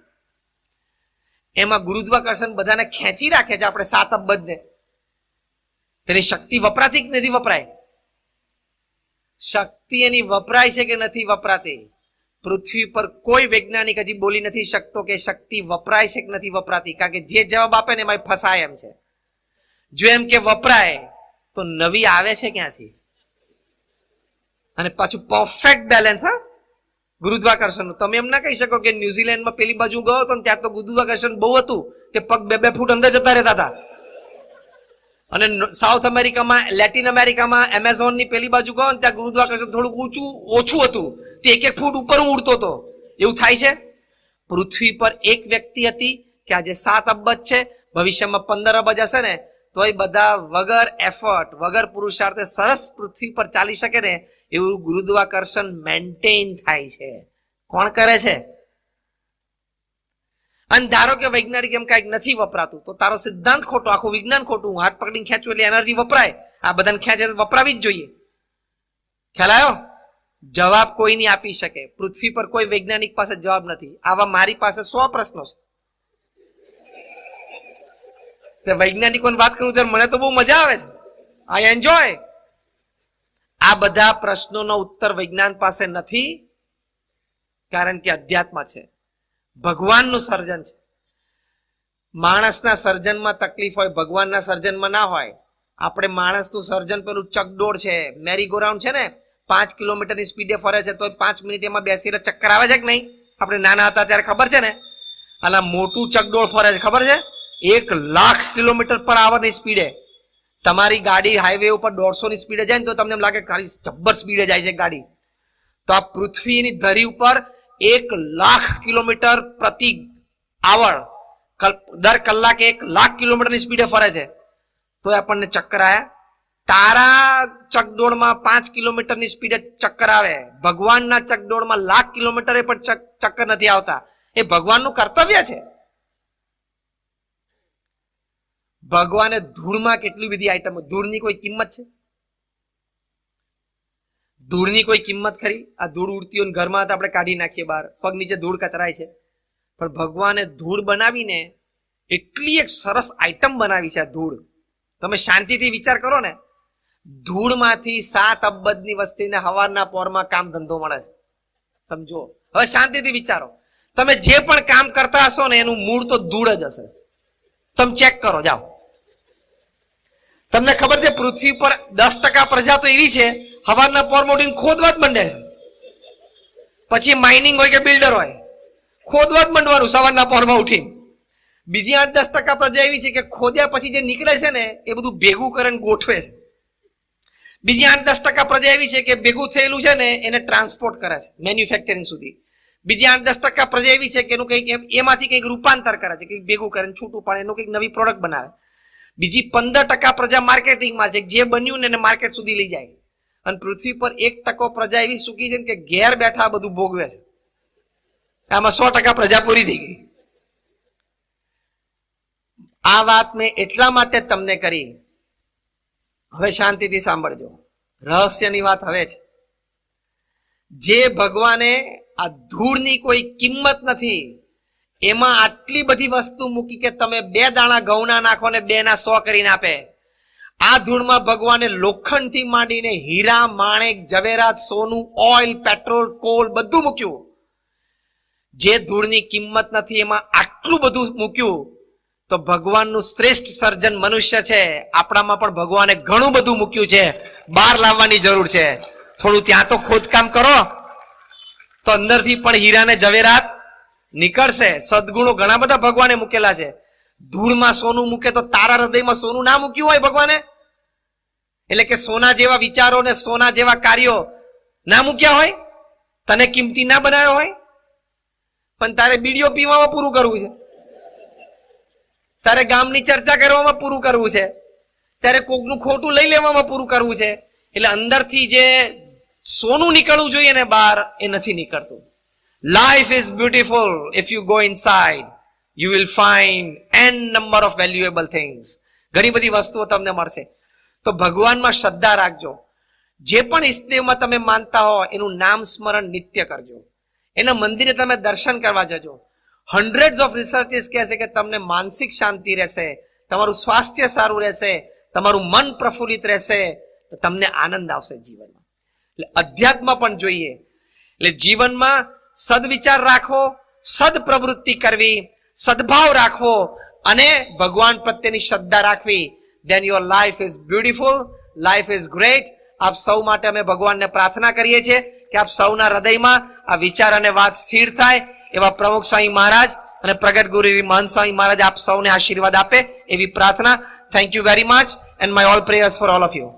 એમાં ગુરુત્વાકર્ષણ બધાને ખેંચી રાખે છે, આપણે 7 અબજને. તેની શક્તિ વપરાતી કે નથી વપરાય? શક્તિ એની વપરાય છે કે નથી વપરાતી? પૃથ્વી પર કોઈ વૈજ્ઞાનિક હજી બોલી નથી શકતો કે શક્તિ વપરાય છે કે નથી વપરાતી, કારણ કે જે જવાબ આપે ને એમાં ફસાય એમ છે. જો એમ કે વપરાય તો નવી આવે છે ક્યાંથી? અને પાછું પરફેક્ટ બેલેન્સ, હા, ગુરુત્વાકર્ષણનું. તમે એમ ના કહી શકો કે ન્યુઝીલેન્ડમાં પેલી બાજુ ગયો હતો ને ત્યાં તો ગુરુત્વાકર્ષણ બહુ હતું, તે પગ 2-2 ફૂટ અંદર જતા રહેતા હતા. અને સાઉથ અમેરિકામાં, લેટિન અમેરિકામાં એમેઝોનની પેલી બાજુ ગયો ને ત્યાં ગુરુત્વાકર્ષણ થોડુંક ઓછું હતું, તે 1-1 ફૂટ ઉપર ઉડતો હતો. એવું થાય છે? પૃથ્વી પર એક વ્યક્તિ હતી કે આજે 7 અબજ છે, ભવિષ્યમાં 15 અબજ હશે ને, તો એ બધા વગર એફર્ટ, વગર પુરુષાર્થે સરસ પૃથ્વી પર ચાલી શકે ને એવું ગુરુત્વાકર્ષણ મેન્ટેન થાય છે. કોણ કરે છે? અને ધારો કે વૈજ્ઞાનિક એમ કઈક નથી વપરાતું, તો તારો સિદ્ધાંત ખોટો, આખું વિજ્ઞાન ખોટું. હું હાથ પકડીને ખેંચું એટલે એનર્જી વપરાય, આ બધાને ખેંચે તો વપરાવી જ જોઈએ. ખ્યાલ આવ્યો? જવાબ કોઈ નહીં આપી શકે. પૃથ્વી પર કોઈ વૈજ્ઞાનિક પાસે જવાબ નથી. આવા મારી પાસે 100 પ્રશ્નો છે. વૈજ્ઞાનિકોની વાત કરું ત્યારે મને તો બહુ મજા આવે છે. I enjoy. આ બધા પ્રશ્નોનો ઉત્તર વિજ્ઞાન પાસે નથી, કારણ કે અધ્યાત્મ છે, ભગવાનનું સર્જન છે. માણસના સર્જનમાં તકલીફ હોય, ભગવાનના સર્જનમાં ના હોય. આપણે માણસનું સર્જન પેલું ચકડોળ છે, મેરી ગો રાઉન્ડ છે ને, 5 કિલોમીટરની સ્પીડે ફરે છે, તો 5 મિનિટ એમાં બેસીને ચક્કર આવે છે કે નહીં? આપણે નાના હતા ત્યારે ખબર છે ને, આલા મોટું ચકડોળ ફરે છે, ખબર છે? 1,00,000 કિલોમીટર પર આવરની સ્પીડે. તમારી ગાડી હાઈવે ઉપર 150ની સ્પીડે જાય ને તો તમને એમ લાગે ખાલી જબ્બર સ્પીડે જાય છે ગાડી. તો આ પૃથ્વીની ધરી ઉપર 1,00,000 કિલોમીટર પ્રતિ આવર, દર કલાકે 1,00,000 કિલોમીટરની સ્પીડે ફરે છે, તો આપણને ચક્કર આયા. તારા ચકડોળમાં 5 કિલોમીટરની સ્પીડે ચક્કર આવે, ભગવાનના ચકડોળમાં 1,00,000 કિલોમીટરે પણ ચક્કર નથી આવતા. એ ભગવાનનું કર્તવ્ય છે. ભગવાને ધૂળમાં કેટલી બધી આઈટમો, ધૂળની કોઈ કિંમત છે? ધૂળની કોઈ કિંમત ખરી? આ ધૂળ ઉડતી હોય ઘરમાં તો આપણે કાઢી નાખીએ બહાર, પગ નીચે ધૂળ કચરાય છે. પણ ભગવાને ધૂળ બનાવીને એટલી એક સરસ આઈટમ બનાવી છે. આ ધૂળ તમે શાંતિથી વિચાર કરો ને, ધૂળમાંથી 7 અબજની વસ્તીને હવારના પોરમાં કામ ધંધો મળે છે. સમજો, હવે શાંતિથી વિચારો. તમે જે પણ કામ કરતા હશો ને એનું મૂળ તો ધૂળ જ હશે. તમે ચેક કરો, જાઓ. તમને ખબર છે પૃથ્વી પર 10% પ્રજા તો એવી છે, હવારના પોરમાં ઉઠીને ખોદવા જ માંડે. પછી માઇનિંગ હોય કે બિલ્ડર હોય, ખોદવા જ માંડવાનું સવારના પોરમાં ઉઠીને. બીજી 8-10% પ્રજા એવી છે કે ખોદ્યા પછી જે નીકળે છે ને એ બધું ભેગું કરીને ગોઠવે છે. બીજી 8-10% પ્રજા એવી છે કે ભેગું થયેલું છે ને એને ટ્રાન્સપોર્ટ કરે છે મેન્યુફેક્ચરિંગ સુધી. બીજી 8-10% પ્રજા એવી છે કે એનું કંઈક એમાંથી કંઈક રૂપાંતર કરે છે, કંઈક ભેગું કરીને છૂટું પાડે, એનું કંઈક નવી પ્રોડક્ટ બનાવે. બીજી 15% પ્રજા માર્કેટિંગમાં છે, જે બન્યું ને એને માર્કેટ સુધી લઈ જાય. અને પૃથ્વી પર 1% પ્રજા એવી સુખી છે કે ઘેર બેઠા બધું ભોગવે છે. આમાં 100% પ્રજા પૂરી થઈ ગઈ. આ વાત મેં એટલા માટે તમને કરી. હવે શાંતિથી સાંભળજો, રહસ્યની વાત હવે છે. જે ભગવાને આ ધૂળની કોઈ કિંમત નથી, એમાં આટલી બધી વસ્તુ મૂકી કે તમે 2 દાણા ઘઉંના નાખો ને 2 ના 100 કરીને આપે. આ ધૂળમાં ભગવાને લોખંડથી માંડીને હીરા, માણેક, ઝવેરાત, સોનું, ઓઇલ, પેટ્રોલ, કોલ બધું મૂક્યું. જે ધૂળની કિંમત નથી એમાં આટલું બધું મૂક્યું. તો ભગવાનનું શ્રેષ્ઠ સર્જન મનુષ્ય છે. આપણામાં પણ ભગવાને ઘણું બધું મૂક્યું છે, બહાર લાવવાની જરૂર છે. થોડું ત્યાં તો ખોદકામ કરો તો અંદરથી પણ હીરા ને ઝવેરાત નીકળશે. સદગુણો ઘણા બધા ભગવાને મૂકેલા છે. ધૂળમાં સોનું મૂકે તો તારા હૃદયમાં સોનું ના મૂક્યું હોય ભગવાને? એટલે કે સોના જેવા વિચારો ને સોના જેવા કાર્યો ના મૂક્યા હોય? તને કિંમતી ના બનાવ્યો હોય? પણ તારે બીડીઓ પીવામાં પૂરું કરવું છે, તારે ગામની ચર્ચા કરવામાં પૂરું કરવું છે, ત્યારે કોકનું ખોટું લઈ લેવામાં પૂરું કરવું છે. એટલે અંદરથી જે સોનું નીકળવું જોઈએ ને બહાર, એ નથી નીકળતું. Life is beautiful. If you go inside, you will find n number of valuable things. ઘણી બધી વસ્તુઓ તમને મળશે. તો ભગવાનમાં શ્રદ્ધા રાખજો. જે પણ ઈષ્ટદેવમાં તમે માનતા હો એનું નામ સ્મરણ નિત્ય કરજો. એના મંદિરે તમે દર્શન કરવા જજો. hundreds of researches કહે છે કે તમને માનસિક શાંતિ રહેશે, તમારું સ્વાસ્થ્ય સારું રહેશે, તમારું મન પ્રફુલ્લિત રહેશે, તમને આનંદ આવશે જીવનમાં. એટલે અધ્યાત્મ પણ જોઈએ. એટલે જીવનમાં સદવિચાર રાખવો, સદ પ્રવૃત્તિ કરવી, સદભાવ રાખવો અને ભગવાન પ્રત્યેની શ્રદ્ધા રાખવી. then your life is beautiful, life is great. આપ સૌ માટે અમે ભગવાનને પ્રાર્થના કરીએ છીએ કે આપ સૌના હૃદયમાં આ વિચાર અને વાત સ્થિર થાય એવા પ્રમુખ સ્વામી મહારાજ અને પ્રગટ ગુરુ મહંત સ્વામી મહારાજ આપ સૌને આશીર્વાદ આપે એવી પ્રાર્થના. Thank you very much and my all prayers for all of you.